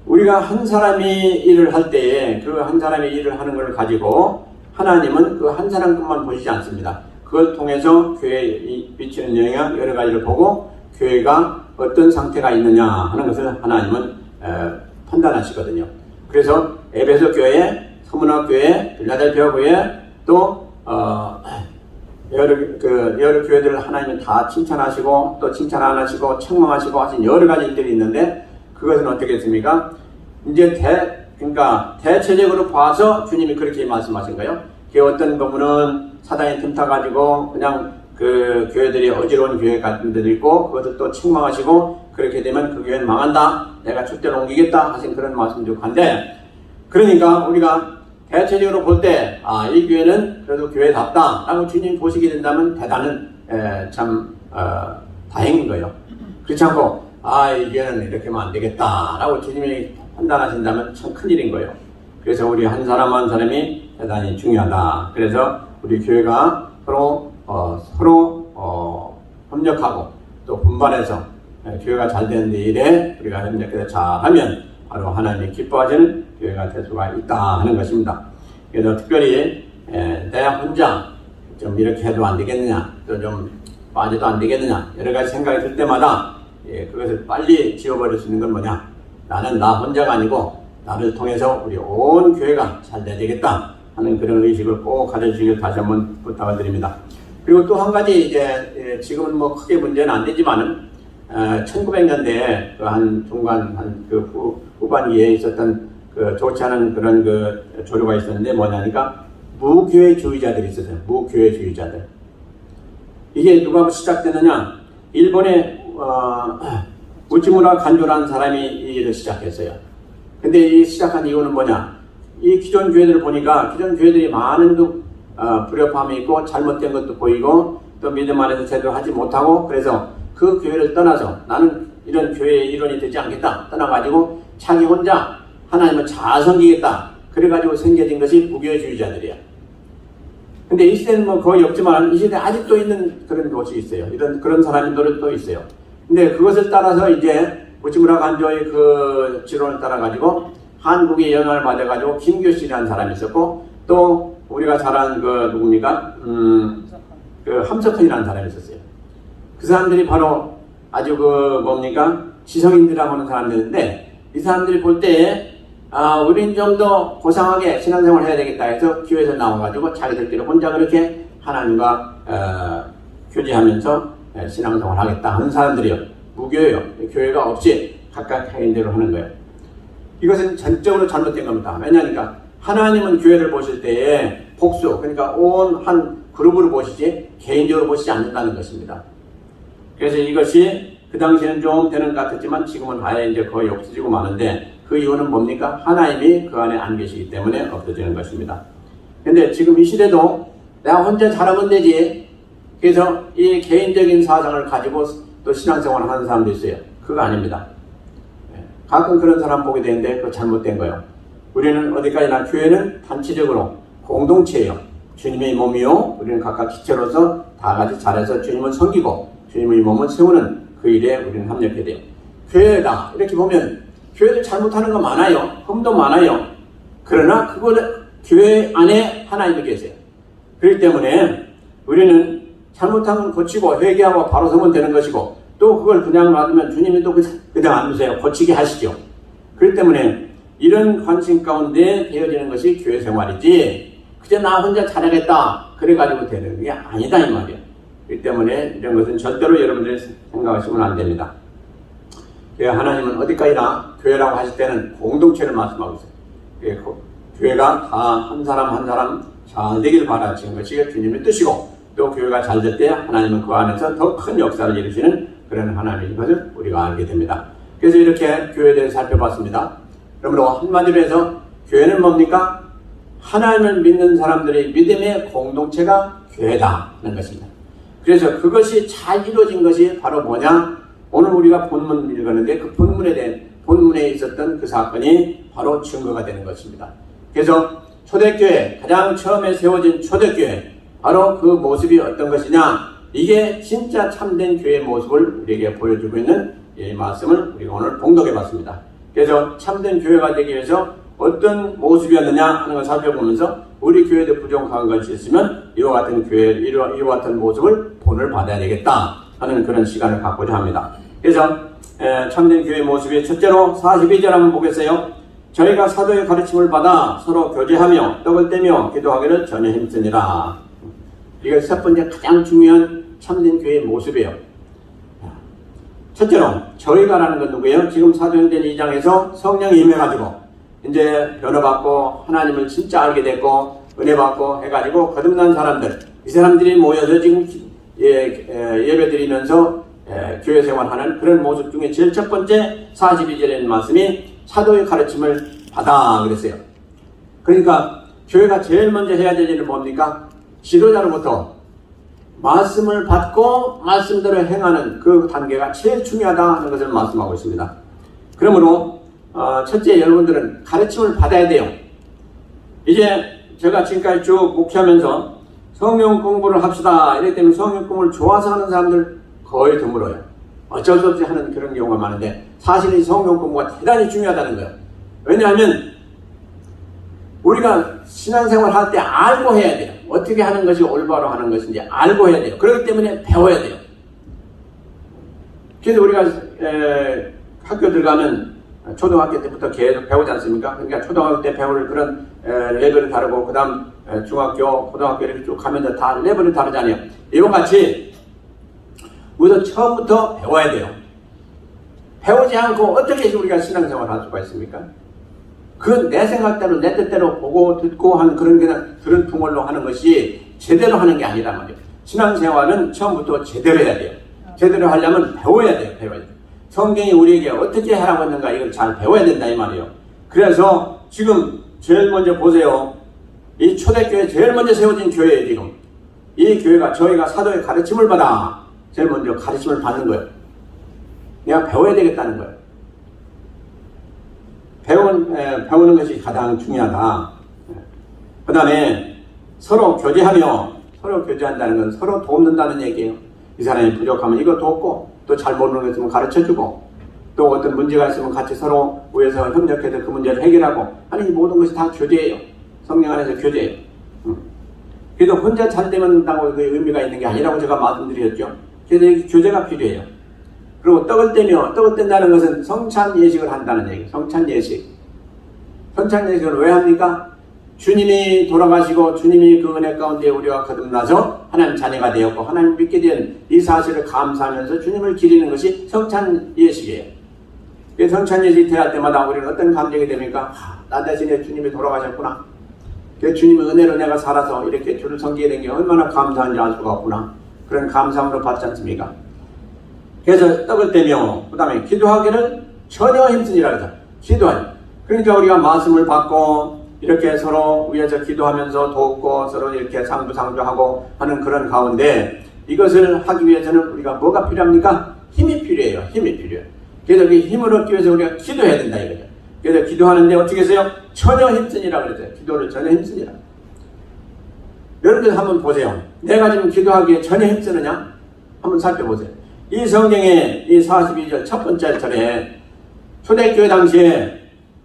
우리가 한 사람이 일을 할 때에 그 한 사람이 일을 하는 것을 가지고 하나님은 그 한 사람뿐만 보시지 않습니다. 그걸 통해서 교회에 미치는 영향 여러 가지를 보고 교회가 어떤 상태가 있느냐 하는 것을 하나님은 판단하시거든요. 그래서 에베소 교회, 서문화 교회, 빌라델피아 교회, 또 여러 교회들을 하나님은 다 칭찬하시고 또 칭찬 안 하시고 책망하시고 하신 여러 가지 일들이 있는데, 그것은 어떻게 했습니까? 이제 그러니까 대체적으로 봐서 주님이 그렇게 말씀하신 거예요. 그 어떤 부분은 사단이 틈타가지고 그냥 그 교회들이 어지러운 교회 같은 데도 있고, 그것을 또 책망하시고 그렇게 되면 그 교회는 망한다, 내가 출대를 옮기겠다 하신 그런 말씀도 한데, 그러니까 우리가 대체적으로 볼 때 이 교회는 그래도 교회답다 라고 주님이 보시게 된다면 대단한 다행인 거예요. 그렇지 않고 이 교회는 이렇게 하면 안 되겠다 라고 주님이 판단하신다면 참 큰일인 거예요. 그래서 우리 한 사람 한 사람이 대단히 중요하다. 그래서 우리 교회가 서로 협력하고 또 분발해서 교회가 잘 되는 일에 우리가 협력해서 잘하면 바로 하나님이 기뻐하시는 교회가 될 수가 있다 하는 것입니다. 그래서 특별히 내가 혼자 좀 이렇게 해도 안 되겠느냐, 또 좀 빠져도 안 되겠느냐, 여러 가지 생각이 들 때마다 그것을 빨리 지워버릴 수 있는 건 뭐냐, 나는 나 혼자가 아니고 나를 통해서 우리 온 교회가 잘 돼야 되겠다 하는 그런 의식을 꼭 가져주시길 다시 한번 부탁을 드립니다. 그리고 또 한 가지, 이제 지금은 뭐 크게 문제는 안 되지만은 1900년대에 한 중간 후반기에 있었던 좋지 않은 그런 조류가 있었는데, 뭐냐니까 무교회주의자들이 있었어요. 무교회주의자들. 이게 누가 시작되느냐? 일본의 우치무라 간조라는 사람이 이 일을 시작했어요. 근데 이 시작한 이유는 뭐냐? 이 기존 교회들을 보니까 기존 교회들이 많은 불협화음이 있고 잘못된 것도 보이고 또 믿음 안에서 제대로 하지 못하고, 그래서 그 교회를 떠나서 나는 이런 교회의 일원이 되지 않겠다 떠나가지고 자기 혼자 하나님을 잘 섬기겠다 그래가지고 생겨진 것이 무교회주의자들이야. 근데 이 시대는 뭐 거의 없지만 이 시대에 아직도 있는 그런 곳이 있어요. 그런 사람들은 또 있어요. 근데 그것을 따라서 이제 우치무라 간조의 그 지론을 따라가지고 한국의 영향을 받아가지고 김교신이라는 사람이 있었고, 또 우리가 잘 아는 누굽니까? 함석헌이라는 사람이 있었어요. 그 사람들이 바로 아주 지성인들이라고 하는 사람들인데, 이 사람들이 볼 때에 우린 좀 더 고상하게 신앙생활을 해야 되겠다 해서 교회에서 나와가지고 자기들끼리 혼자 그렇게 하나님과 교제하면서 신앙생활을 하겠다 하는 사람들이요. 무교예요. 교회가 없이 각각 개인대로 하는 거예요. 이것은 전적으로 잘못된 겁니다. 왜냐하니까 하나님은 교회를 보실 때에 복수, 그러니까 온 한 그룹으로 보시지 개인적으로 보시지 않는다는 것입니다. 그래서 이것이 그 당시에는 좀 되는 것 같았지만 지금은 아예 이제 거의 없어지고 마는데, 그 이유는 뭡니까? 하나님이 그 안에 안 계시기 때문에 없어지는 것입니다. 근데 지금 이 시대도 내가 혼자 잘하면 되지, 그래서 이 개인적인 사상을 가지고 또 신앙생활을 하는 사람도 있어요. 그거 아닙니다. 가끔 그런 사람 보게 되는데 그거 잘못된 거예요. 우리는 어디까지나 교회는 단체적으로 공동체예요. 주님의 몸이요, 우리는 각각 지체로서 다 같이 잘해서 주님을 섬기고 주님의 몸을 세우는 그 일에 우리는 합력해야 돼요. 교회다 이렇게 보면 교회들 잘못하는 거 많아요. 흠도 많아요. 그러나 그거는 교회 안에 하나님이 계세요. 그렇기 때문에 우리는 잘못한 건 고치고 회개하고 바로 서면 되는 것이고, 또 그걸 그냥 놔두면 주님이 또 그냥 안 두세요. 고치게 하시죠. 그렇기 때문에 이런 관심 가운데 되어지는 것이 교회 생활이지, 그저 나 혼자 잘하겠다 그래가지고 되는 게 아니다 이 말이에요. 그렇기 때문에 이런 것은 절대로 여러분들이 생각하시면 안 됩니다. 하나님은 어디까지나 교회라고 하실 때는 공동체를 말씀하고 있어요. 교회가 다 한 사람 한 사람 잘 되길 바라시는 것이 주님의 뜻이고, 또 교회가 잘 될 때 하나님은 그 안에서 더 큰 역사를 이루시는 그런 하나님인 것을 우리가 알게 됩니다. 그래서 이렇게 교회에 대해서 살펴봤습니다. 그러므로 한마디로 해서 교회는 뭡니까? 하나님을 믿는 사람들의 믿음의 공동체가 교회다 하는 것입니다. 그래서 그것이 잘 이루어진 것이 바로 뭐냐? 오늘 우리가 본문을 읽었는데 그 본문에 있었던 그 사건이 바로 증거가 되는 것입니다. 그래서 초대교회, 가장 처음에 세워진 초대교회, 바로 그 모습이 어떤 것이냐, 이게 진짜 참된 교회의 모습을 우리에게 보여주고 있는 이 말씀을 우리가 오늘 봉독해 봤습니다. 그래서 참된 교회가 되기 위해서 어떤 모습이었느냐 하는 걸 살펴보면서 우리 교회도 부족한 것이 있으면 이와 같은 교회, 이와 같은 모습을 본을 받아야 되겠다 하는 그런 시간을 갖고자 합니다. 그래서 참된 교회의 모습이 첫째로 42절 한번 보겠어요. 저희가 사도의 가르침을 받아 서로 교제하며 떡을 떼며 기도하기를 전혀 힘쓰니라. 이게 첫 번째 가장 중요한 참된 교회의 모습이에요. 첫째로 저희가라는 건 누구예요? 지금 사도행전 2장에서 성령이 임해가지고 이제 변호받고 하나님을 진짜 알게 됐고 은혜 받고 해가지고 거듭난 사람들, 이 사람들이 모여서 지금 예배 드리면서 교회 생활하는 그런 모습 중에 제일 첫 번째 42절에 있는 말씀이 사도의 가르침을 받아 그랬어요. 그러니까 교회가 제일 먼저 해야 될 일은 뭡니까? 지도자로부터 말씀을 받고 말씀대로 행하는 그 단계가 제일 중요하다 하는 것을 말씀하고 있습니다. 그러므로 첫째 여러분들은 가르침을 받아야 돼요. 이제 제가 지금까지 쭉 목회하면서 성경 공부를 합시다 이렇기 때문에 성경 공부를 좋아서 하는 사람들 거의 드물어요. 어쩔 수 없이 하는 그런 경우가 많은데 사실은 이 성경 공부가 대단히 중요하다는 거예요. 왜냐하면 우리가 신앙생활 할 때 알고 해야 돼요. 어떻게 하는 것이 올바로 하는 것인지 알고 해야 돼요. 그렇기 때문에 배워야 돼요. 그래서 우리가 학교 들어가면 초등학교 때부터 계속 배우지 않습니까? 그러니까 초등학교 때 배울 그런 레벨을 다르고 그 다음 중학교, 고등학교 이렇게 쭉 가면서 다 레벨이 다르잖아요. 이와 같이 우선 처음부터 배워야 돼요. 배우지 않고 어떻게 우리가 신앙생활을 할 수가 있습니까? 그 내 생각대로 내 뜻대로 보고 듣고 하는 그런 풍월로 하는 것이 제대로 하는 게 아니란 말이에요. 신앙생활은 처음부터 제대로 해야 돼요. 제대로 하려면 배워야 돼요. 배워야 돼요. 성경이 우리에게 어떻게 하라고 했는가 이걸 잘 배워야 된다 이 말이에요. 그래서 지금 제일 먼저 보세요. 이 초대교회 제일 먼저 세워진 교회예요. 지금 이 교회가 저희가 사도의 가르침을 받아 제일 먼저 가르침을 받는 거예요. 내가 배워야 되겠다는 거예요. 배우는 것이 가장 중요하다. 그 다음에 서로 교제하며, 서로 교제한다는 건 서로 돕는다는 얘기예요. 이 사람이 부족하면 이거 돕고, 또 잘 모르는 거 있으면 가르쳐주고, 또 어떤 문제가 있으면 같이 서로 모여서 협력해서 그 문제를 해결하고, 아니 이 모든 것이 다 교제예요. 성령 안에서 교제예요. 그래도 혼자 잘 된다고 그 의미가 있는 게 아니라고 제가 말씀드렸죠. 그래서 교제가 필요해요. 그리고 떡을 떼며, 떡을 뗀다는 것은 성찬 예식을 한다는 얘기예요. 성찬 예식. 성찬 예식을 왜 합니까? 주님이 돌아가시고 주님이 그 은혜 가운데 우리가 거듭나서 하나님 자녀가 되었고 하나님 믿게 된 이 사실을 감사하면서 주님을 기리는 것이 성찬 예식이에요. 성찬 예식이 대할 때마다 우리는 어떤 감정이 됩니까? 나 대신에 주님이 돌아가셨구나. 주님의 은혜로 내가 살아서 이렇게 주를 섬기게 된 게 얼마나 감사한지 알 수가 없구나. 그런 감사함으로 받지 않습니까? 그래서 떡을 떼며 그 다음에 기도하기를 전혀 힘쓰니라 그러죠. 기도하니. 그러니까 우리가 말씀을 받고 이렇게 서로 위에서 기도하면서 돕고 서로 이렇게 상부상조하고 하는 그런 가운데 이것을 하기 위해서는 우리가 뭐가 필요합니까? 힘이 필요해요. 힘이 필요해요. 그래서 그 힘을 얻기 위해서 우리가 기도해야 된다 이거죠. 그래서 기도하는데 어떻게 했어요? 전혀 힘쓰니라 그랬어요. 기도를 전혀 힘쓰니라. 여러분들 한번 보세요. 내가 지금 기도하기에 전혀 힘쓰느냐? 한번 살펴보세요. 이 성경의 이 42절 첫 번째 절에 초대교회 당시에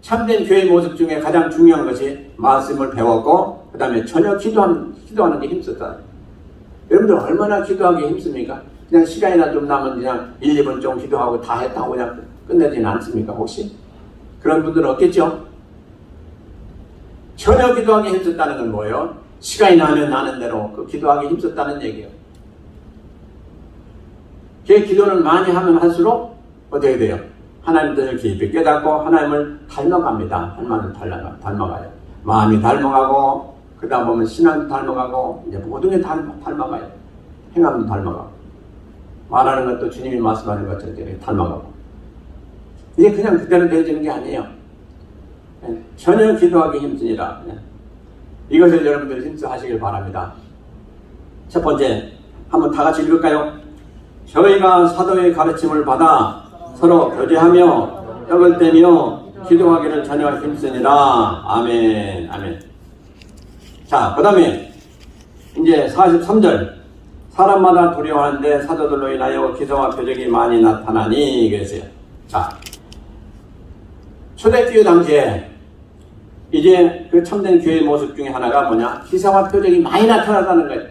참된 교회의 모습 중에 가장 중요한 것이 말씀을 배웠고 그 다음에 전혀 기도하는 게 힘썼다. 여러분들 얼마나 기도하기 힘씁니까? 그냥 시간이나 좀 남으면 그냥 1, 2분 좀 기도하고 다 했다고 그냥 끝내지는 않습니까 혹시? 그런 분들은 없겠죠? 전혀 기도하기 힘썼다는 건 뭐예요? 시간이 나면 나는 대로 그 기도하기 힘썼다는 얘기예요. 그 기도를 많이 하면 할수록 어떻게 돼요? 하나님 뜻을 깊이 깨닫고 하나님을 닮아갑니다. 하나님을 닮아가요. 마음이 닮아가고 그 다음 보면 신앙도 닮아가고 이제 모든 게 닮아가요. 행함도 닮아가고 말하는 것도 주님이 말씀하는 것처럼 닮아가고 이게 그냥 그대로 되어지는 게 아니에요. 전혀 기도하기 힘쓰니라. 이것을 여러분들이 힘써 하시길 바랍니다. 첫 번째 한번 다 같이 읽을까요? 저희가 사도의 가르침을 받아 서로 교제하며 떡을 떼며 기도하기를 전혀 힘쓰니라. 아멘. 아멘. 자, 그 다음에 이제 43절. 사람마다 두려워하는데 사도들로 인하여 기사와 표적이 많이 나타나니 그랬어요. 자, 초대교회 당시에 이제 그 참된 교회의 모습 중에 하나가 뭐냐? 기사와 표적이 많이 나타났다는 거예요.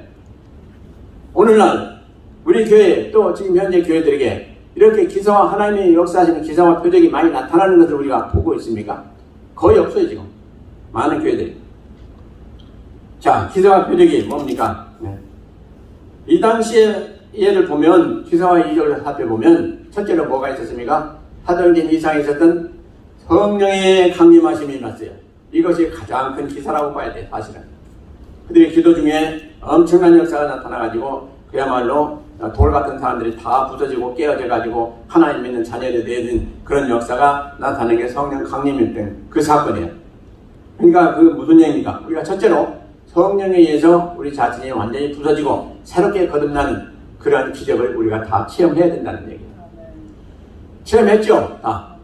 오늘날 우리 교회 또 지금 현재 교회들에게 이렇게 기사와 하나님의 역사하시는 기사와 표적이 많이 나타나는 것을 우리가 보고 있습니까? 거의 없어요 지금. 많은 교회들이. 자, 기사와 표적이 뭡니까? 이 당시에 예를 보면 기사와 이적을 살펴보면 첫째로 뭐가 있었습니까? 사도행전 이상에 있었던 성령의 강림하심이 났어요. 이것이 가장 큰 기사라고 봐야 돼 사실은. 그들의 기도 중에 엄청난 역사가 나타나가지고 그야말로 돌 같은 사람들이 다 부서지고 깨어져가지고 하나님 믿는 자녀들이 되는 그런 역사가 나타나는 게 성령 강림했던 그 사건이에요. 그러니까 그 무슨 얘기입니까? 우리가 첫째로 성령에 의해서 우리 자신이 완전히 부서지고 새롭게 거듭나는 그러한 기적을 우리가 다 체험해야 된다는 얘기예요. 체험했죠? 다.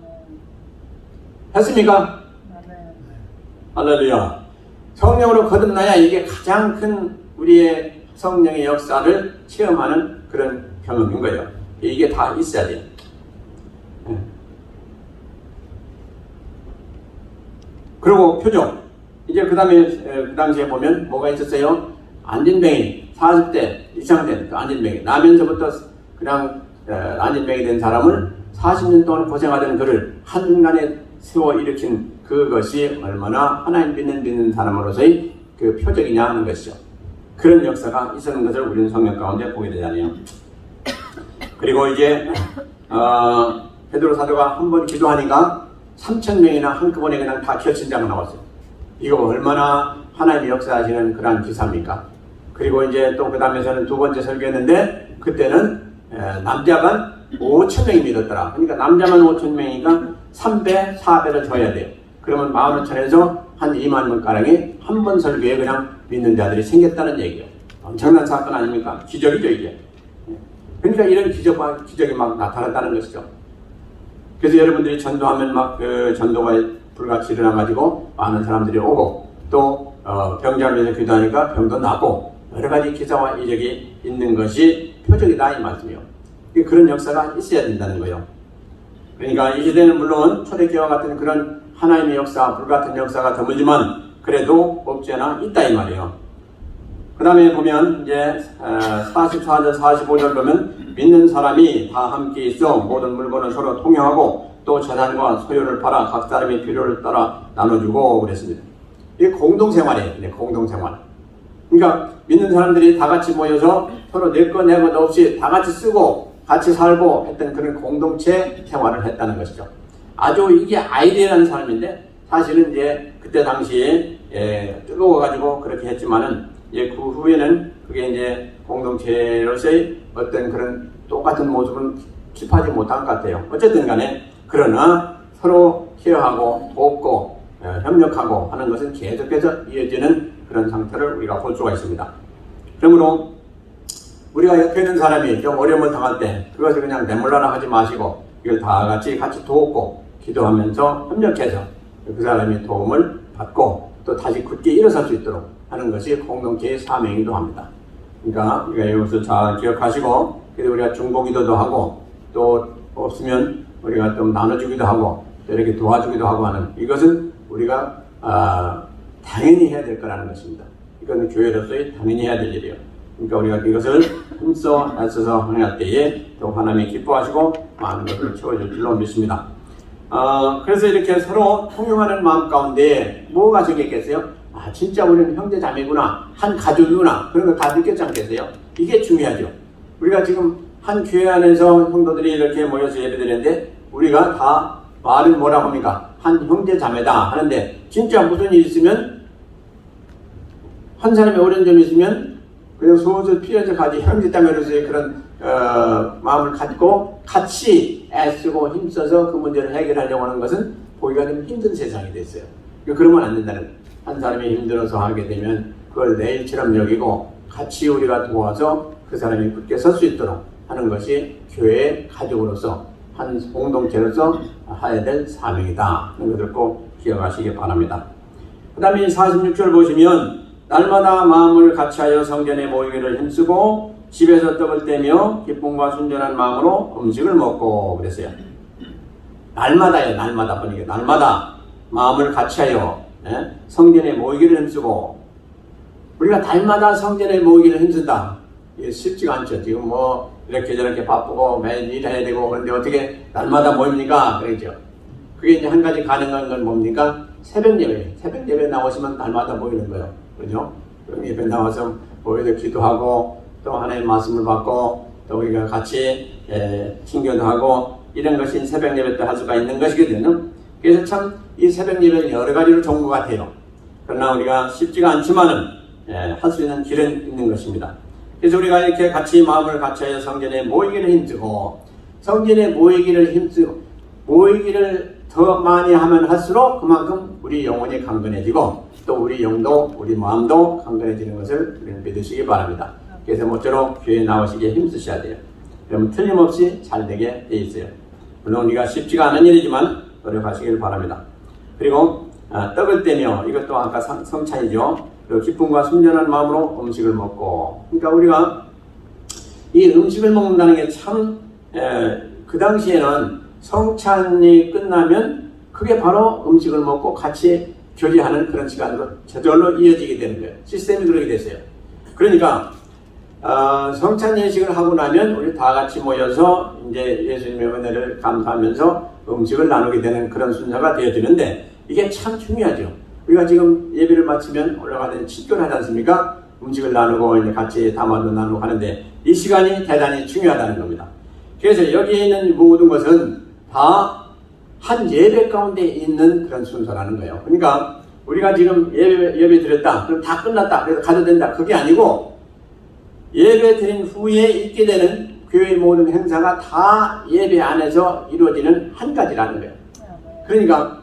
했습니까? 할렐루야. 성령으로 거듭나야 이게 가장 큰 우리의 성령의 역사를 체험하는 그런 경험인 거예요. 이게 다 있어야 돼요. 그리고 표적. 이제 그 다음에, 그 당시에 보면 뭐가 있었어요? 안진뱅이, 40대 이상 된 안진뱅이. 나면서부터 그냥 안진뱅이 된 사람을 40년 동안 고생하던 그를 한순간에 세워 일으킨 그것이 얼마나 하나님 믿는 사람으로서의 그 표적이냐 하는 것이죠. 그런 역사가 있었는 것을 우리는 성경 가운데 보게 되잖아요. 그리고 이제 베드로 사도가 한 번 기도하니까 3,000명이나 한꺼번에 그냥 다 결신자가 나왔어요. 이거 얼마나 하나님이 역사하시는 그러한 기사입니까? 그리고 이제 또 그 다음에서는 두 번째 설교했는데 그때는 남자만 5,000명이 믿었더라. 그러니까 남자만 5,000명이니까 3배, 4배를 줘야 돼요. 그러면 15,000에서 한 2만 명가량이 한 번 설교에 그냥 믿는 자들이 생겼다는 얘기예요. 엄청난 사건 아닙니까? 기적이죠 이게. 그러니까 이런 기적이 막 나타났다는 것이죠. 그래서 여러분들이 전도하면 막 그 전도가 불같이 일어나가지고 많은 사람들이 오고 또 병자를 위해서 기도하니까 병도 나고 여러 가지 기사와 이적이 있는 것이 표적이다 이 말씀이요. 그런 역사가 있어야 된다는 거예요. 그러니까 이 시대는 물론 초대교회와 같은 그런 하나님의 역사, 불같은 역사가 드물지만 그래도 없지 않아 있다 이 말이에요. 그 다음에 보면 이제 44절 45절 보면 믿는 사람이 다 함께 있어 모든 물건을 서로 통용하고 또 재산과 소유를 팔아 각 사람의 필요를 따라 나눠주고 그랬습니다. 이게 공동생활이에요. 공동생활. 그러니까 믿는 사람들이 다 같이 모여서 서로 내 것 내 것 없이 다 같이 쓰고 같이 살고 했던 그런 공동체 생활을 했다는 것이죠. 아주 이게 아이디어라는 사람인데 사실은 이제 그때 당시에 뜨거워가지고 그렇게 했지만은 이제 그 후에는 그게 이제 공동체로서의 어떤 그런 똑같은 모습은 취하지 못한 것 같아요. 어쨌든 간에 그러나 서로 케어하고 돕고 협력하고 하는 것은 계속해서 이어지는 그런 상태를 우리가 볼 수가 있습니다. 그러므로 우리가 옆에 있는 사람이 좀 어려움을 당할 때 그것을 그냥 내몰라라 하지 마시고 이걸 다 같이 돕고 기도하면서 협력해서 그 사람이 도움을 받고 또 다시 굳게 일어설 수 있도록 하는 것이 공동체의 사명이기도 합니다. 그러니까 우리가 이것을 잘 기억하시고 그래서 우리가 중보기도도 하고 또 없으면 우리가 좀 나눠주기도 하고 또 이렇게 도와주기도 하고 하는 이것은 우리가 당연히 해야 될 거라는 것입니다. 이건 교회로서의 당연히 해야 될 일이에요. 그러니까 우리가 이것을 힘써 애써서 행할 때에 또 하나님이 기뻐하시고 많은 것을 채워줄 줄로 믿습니다. 그래서 이렇게 서로 통용하는 마음 가운데 뭐가 생겼겠어요? 진짜 우리는 형제 자매구나, 한 가족이구나, 그런 거 다 느꼈지 않겠어요? 이게 중요하죠. 우리가 지금 한 교회 안에서 성도들이 이렇게 모여서 예배드리는데 우리가 다 말은 뭐라고 합니까? 한 형제 자매다 하는데 진짜 무슨 일 있으면 한 사람이 어려운 점이 있으면 그냥 소설 피해서 가지 형제 자매로서의 그런 마음을 가지고 같이 애쓰고 힘써서 그 문제를 해결하려고 하는 것은 보기가 좀 힘든 세상이 됐어요. 그러면 안 된다는 한 사람이 힘들어서 하게 되면 그걸 내 일처럼 여기고 같이 우리가 도와서 그 사람이 굳게 설 수 있도록 하는 것이 교회의 가족으로서 한 공동체로서 해야 될 사명이다. 그런 것을 꼭 기억하시기 바랍니다. 그 다음에 46절 보시면 날마다 마음을 같이하여 성전에 모이기를 힘쓰고 집에서 떡을 떼며 기쁨과 순전한 마음으로 음식을 먹고 그랬어요. 날마다요. 날마다 보니까 날마다 마음을 같이하여 성전에 모이기를 힘쓰고 우리가 날마다 성전에 모이기를 힘쓴다. 이게 쉽지가 않죠. 지금 뭐 이렇게 저렇게 바쁘고 매일 일해야 되고 그런데 어떻게 날마다 모입니까? 그러죠. 그게 이제 한 가지 가능한 건 뭡니까? 새벽 예배. 새벽 예배 나오시면 날마다 모이는 거예요. 그죠? 예배 나와서 모여서 기도하고 또 하나님의 말씀을 받고 또 우리가 같이 친교도 하고 이런 것이 새벽 예배 때 할 수가 있는 것이거든요. 그래서 참 이 새벽 예배는 여러 가지로 좋은 것 같아요. 그러나 우리가 쉽지가 않지만은 할 수 있는 길은 있는 것입니다. 그래서 우리가 이렇게 같이 마음을 같이하여 성전에 모이기를 힘쓰고 성전에 모이기를 더 많이 하면 할수록 그만큼 우리 영혼이 강건해지고 또 우리 영도 우리 마음도 강건해지는 것을 우리는 믿으시기 바랍니다. 그래서 모쪼록 교회에 나오시기에 힘쓰셔야 돼요. 그러면 틀림없이 잘 되게 돼 있어요. 물론 우리가 쉽지가 않은 일이지만 노력하시길 바랍니다. 그리고 떡을 떼며 이것도 아까 성찬이죠. 그리고 기쁨과 순전한 마음으로 음식을 먹고 그러니까 우리가 이 음식을 먹는다는 게 참 그 당시에는 성찬이 끝나면 그게 바로 음식을 먹고 같이 교제하는 그런 시간으로 저절로 이어지게 되는 거예요. 시스템이 그렇게 됐어요. 그러니까 성찬 예식을 하고 나면 우리 다 같이 모여서 이제 예수님의 은혜를 감사하면서 음식을 나누게 되는 그런 순서가 되어지는데 이게 참 중요하죠. 우리가 지금 예배를 마치면 올라가는 친교를 하지 않습니까? 음식을 나누고 이제 같이 담화도 나누고 하는데 이 시간이 대단히 중요하다는 겁니다. 그래서 여기에 있는 모든 것은 다 한 예배 가운데 있는 그런 순서라는 거예요. 그러니까 우리가 지금 예배 드렸다. 그럼 다 끝났다. 그래서 가도 된다. 그게 아니고 예배 드린 후에 있게 되는 교회의 모든 행사가 다 예배 안에서 이루어지는 한 가지라는 거예요. 그러니까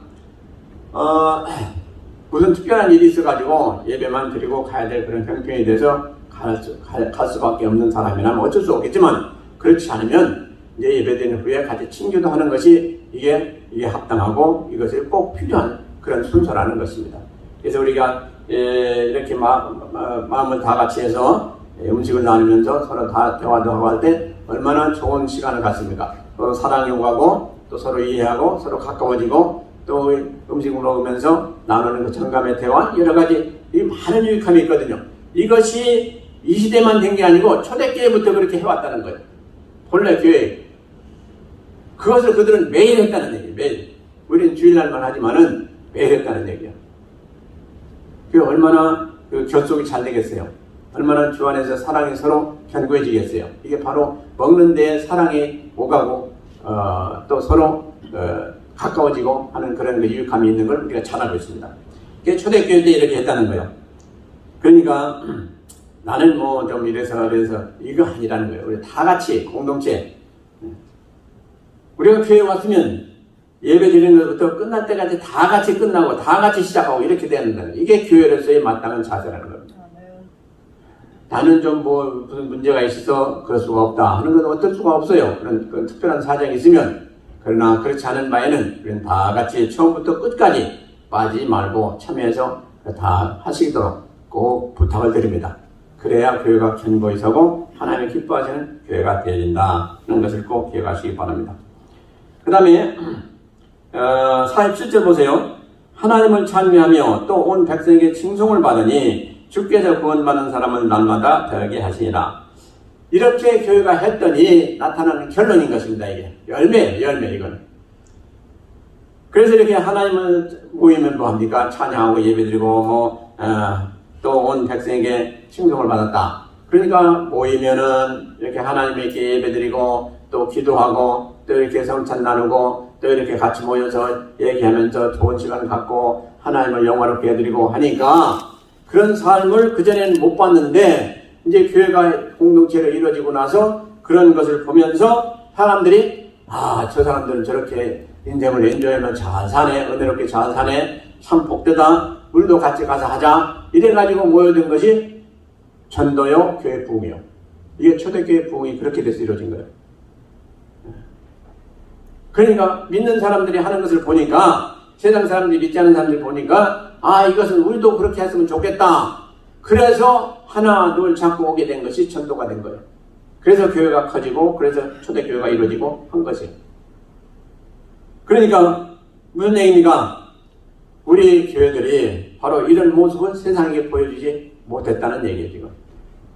무슨 특별한 일이 있어가지고 예배만 드리고 가야 될 그런 형편이 돼서 갈 수밖에 없는 사람이라면 어쩔 수 없겠지만 그렇지 않으면 이제 예배드린 후에 같이 친교도 하는 것이 이게 합당하고 이것이 꼭 필요한 그런 순서라는 것입니다. 그래서 우리가 이렇게 마음을 다 같이 해서 음식을 나누면서 서로 다 대화도 하고 할 때 얼마나 좋은 시간을 갖습니까? 서로 사랑이 오가고 또 서로 이해하고 서로 가까워지고 또 음식을 먹으면서 나누는 그 정감의 대화 여러 가지 이 많은 유익함이 있거든요. 이것이 이 시대만 된 게 아니고 초대교회부터 그렇게 해왔다는 거예요. 본래 교회 그것을 그들은 매일 했다는 얘기예요. 매일. 우리는 주일날만 하지만은 매일 했다는 얘기예요. 그게 얼마나 그 결속이 잘 되겠어요. 얼마나 주 안에서 사랑이 서로 견고해지겠어요. 이게 바로 먹는 데에 사랑이 오가고 또 서로 가까워지고 하는 그런 유익함이 있는 걸 우리가 잘 알고 있습니다. 그게 초대교회 때 이렇게 했다는 거예요. 그러니까 나는 뭐 좀 이래서 이거 아니라는 거예요. 우리 다 같이 공동체 우리가 교회에 왔으면 예배 드리는 것부터 끝날 때까지 다 같이 끝나고 다 같이 시작하고 이렇게 되는 거예요. 이게 교회로서의 마땅한 자세라는 겁니다. 나는 좀 뭐 무슨 문제가 있어서 그럴 수가 없다 하는 건 어떨 수가 없어요. 그런 특별한 사정이 있으면. 그러나 그렇지 않은 바에는 우리는 다 같이 처음부터 끝까지 빠지지 말고 참여해서 다 하시도록 꼭 부탁을 드립니다. 그래야 교회가 견고히 서고 하나님의 기뻐하시는 교회가 되어진다 하는 것을 꼭 기억하시기 바랍니다. 그 다음에 47절 보세요. 하나님을 찬미하며 또 온 백성에게 칭송을 받으니 주께서 구원받는 사람을 날마다 더하게 하시니라. 이렇게 교회가 했더니 나타나는 결론인 것입니다. 이게 열매 이건. 그래서 이렇게 하나님을 모이면 뭐합니까? 찬양하고 예배드리고 또 온 백성에게 칭송을 받았다. 그러니까 모이면은 이렇게 하나님에게 예배드리고 또 기도하고 또 이렇게 성찬 나누고 또 이렇게 같이 모여서 얘기하면서 좋은 시간을 갖고 하나님을 영화롭게 해드리고 하니까 그런 삶을 그전에는 못 봤는데 이제 교회가 공동체로 이루어지고 나서 그런 것을 보면서 사람들이 저 사람들은 저렇게 인생을 엔조이하면 잘 사네, 은혜롭게 잘 사네, 참 복되다, 우리도 같이 가서 하자 이래가지고 모여든 것이 전도요 교회 부흥이요. 이게 초대교회 부흥이 그렇게 돼서 이루어진 거예요. 그러니까 믿는 사람들이 하는 것을 보니까, 세상 사람들이 믿지 않는 사람들이 보니까, 아, 이것은 우리도 그렇게 했으면 좋겠다. 그래서 하나 둘 잡고 오게 된 것이 전도가 된 거예요. 그래서 교회가 커지고, 그래서 초대교회가 이루어지고 한 것이에요. 그러니까 무슨 얘기입니까? 우리 교회들이 바로 이런 모습을 세상에게 보여주지 못했다는 얘기예요. 지금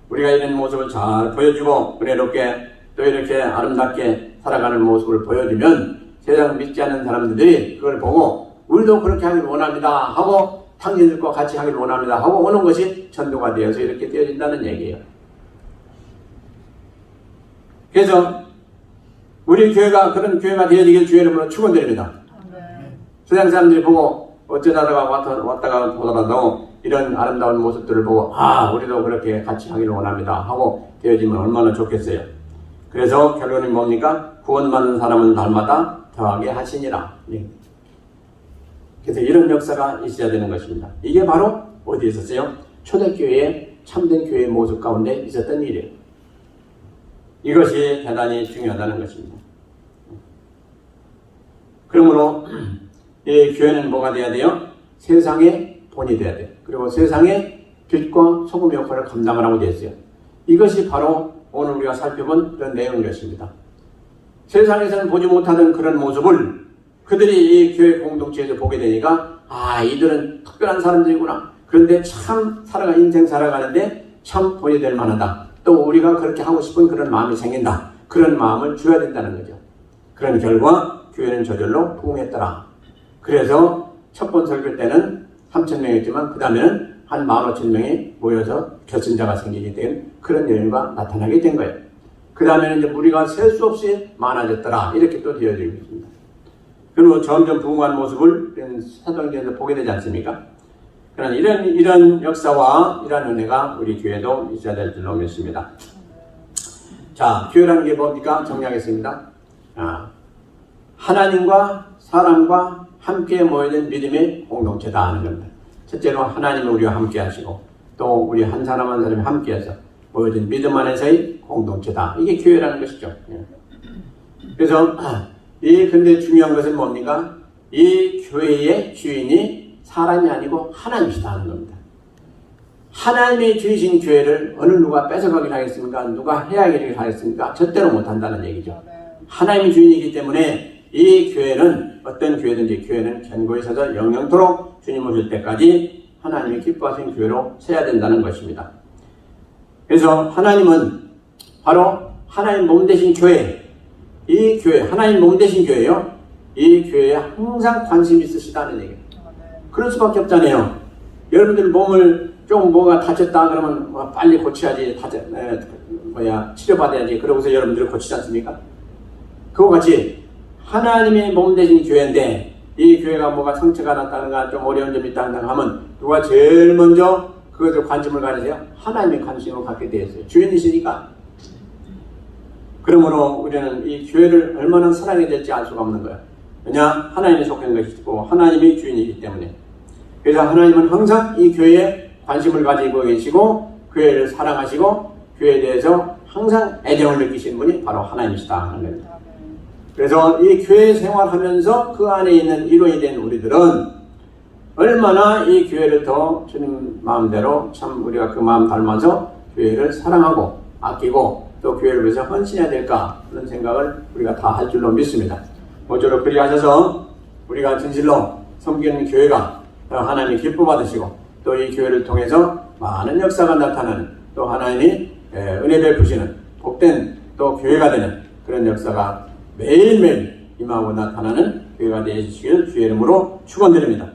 우리가 이런 모습을 잘 보여주고 은혜롭게 또 이렇게 아름답게 살아가는 모습을 보여주면 세상 믿지 않는 사람들이 그걸 보고 우리도 그렇게 하길 원합니다 하고 당신들과 같이 하길 원합니다 하고 오는 것이 전도가 되어서 이렇게 되어진다는 얘기예요. 그래서 우리 교회가 그런 교회가 되어지길 주의 이름으로 축원드립니다. 세상 사람들이 보고 어쩌다가 왔다가 보더라도 이런 아름다운 모습들을 보고 아, 우리도 그렇게 같이 하기를 원합니다 하고 되어지면 얼마나 좋겠어요. 그래서 결론이 뭡니까? 구원받는 사람은 날마다 더하게 하시니라. 그래서 이런 역사가 있어야 되는 것입니다. 이게 바로 어디에 있었어요? 초대교회의 참된 교회의 모습 가운데 있었던 일이에요. 이것이 대단히 중요하다는 것입니다. 그러므로 이 교회는 뭐가 돼야 돼요? 세상의 본이 돼야 돼요. 그리고 세상의 빛과 소금 역할을 감당을 하고 되어 있어요. 이것이 바로 오늘 우리가 살펴본 그런 내용인 것입니다. 세상에서는 보지 못하던 그런 모습을 그들이 이 교회 공동체에서 보게 되니까 아, 이들은 특별한 사람들이구나. 그런데 참 인생 살아가는데 참 본이 될 만하다. 또 우리가 그렇게 하고 싶은 그런 마음이 생긴다. 그런 마음을 줘야 된다는 거죠. 그런 결과 교회는 저절로 부흥했더라. 그래서 첫 번 설교 때는 3,000명이었지만 그 다음에는 한 15,000명이 모여서 결승자가 생기게 된 그런 여인과 나타나게 된 거예요. 그 다음에는 이제 무리가 셀 수 없이 많아졌더라. 이렇게 또 되어지고 있습니다. 그리고 점점 부흥한 모습을 사도행전에서 보게 되지 않습니까? 그러나 이런 역사와 이런 은혜가 우리 교회도 있어야 될 줄로 믿습니다. 자, 교회라는 게 뭡니까? 정리하겠습니다. 하나님과 사람과 함께 모여진 믿음의 공동체다 하는 겁니다. 첫째로 하나님은 우리와 함께 하시고 또 우리 한 사람 한 사람이 함께 해서 모여진 믿음 안에서의 공동체다. 이게 교회라는 것이죠. 그래서 근데 중요한 것은 뭡니까? 이 교회의 주인이 사람이 아니고 하나님이시다 하는 겁니다. 하나님의 주이신 교회를 어느 누가 뺏어가길 하겠습니까? 누가 해야하길 하겠습니까? 절대로 못한다는 얘기죠. 하나님이 주인이기 때문에 이 교회는 어떤 교회든지 교회는 견고히 서서 영영토록 주님 오실 때까지 하나님이 기뻐하시는 교회로 서야 된다는 것입니다. 그래서 하나님은 바로 하나님 몸 되신 교회, 이 교회, 하나님 몸 되신 교회요. 이 교회에 항상 관심이 있으시다는 얘기예요. 그럴 수밖에 없잖아요. 여러분들 몸을 좀 뭐가 다쳤다 그러면 빨리 고쳐야지, 치료받아야지. 그러고서 여러분들을 고치지 않습니까? 그와 같이 하나님의 몸 되신 교회인데 이 교회가 뭐가 상처가 났다든가 좀 어려운 점이 있다든가 하면 누가 제일 먼저 그것을 관심을 가지세요? 하나님의 관심을 갖게 되어 있어요. 주인이시니까. 그러므로 우리는 이 교회를 얼마나 사랑해야 될지 알 수가 없는 거예요. 왜냐? 하나님이 속한 것이고 하나님이 주인이기 때문에. 그래서 하나님은 항상 이 교회에 관심을 가지고 계시고 교회를 사랑하시고 교회에 대해서 항상 애정을 느끼시는 분이 바로 하나님이시다 하는 겁니다. 그래서 이 교회 생활하면서 그 안에 있는 일원이 된 우리들은 얼마나 이 교회를 더 주님 마음대로 참 우리가 그 마음 닮아서 교회를 사랑하고 아끼고 또 교회를 위해서 헌신해야 될까 그런 생각을 우리가 다 할 줄로 믿습니다. 모쪼록 그리 하셔서 우리가 진실로 섬기는 교회가 하나님이 기뻐 받으시고 또 이 교회를 통해서 많은 역사가 나타나는 또 하나님이 은혜 베푸시는 복된 또 교회가 되는 그런 역사가 매일매일 임하고 나타나는 교회가 되시길 주의 이름으로 축원드립니다.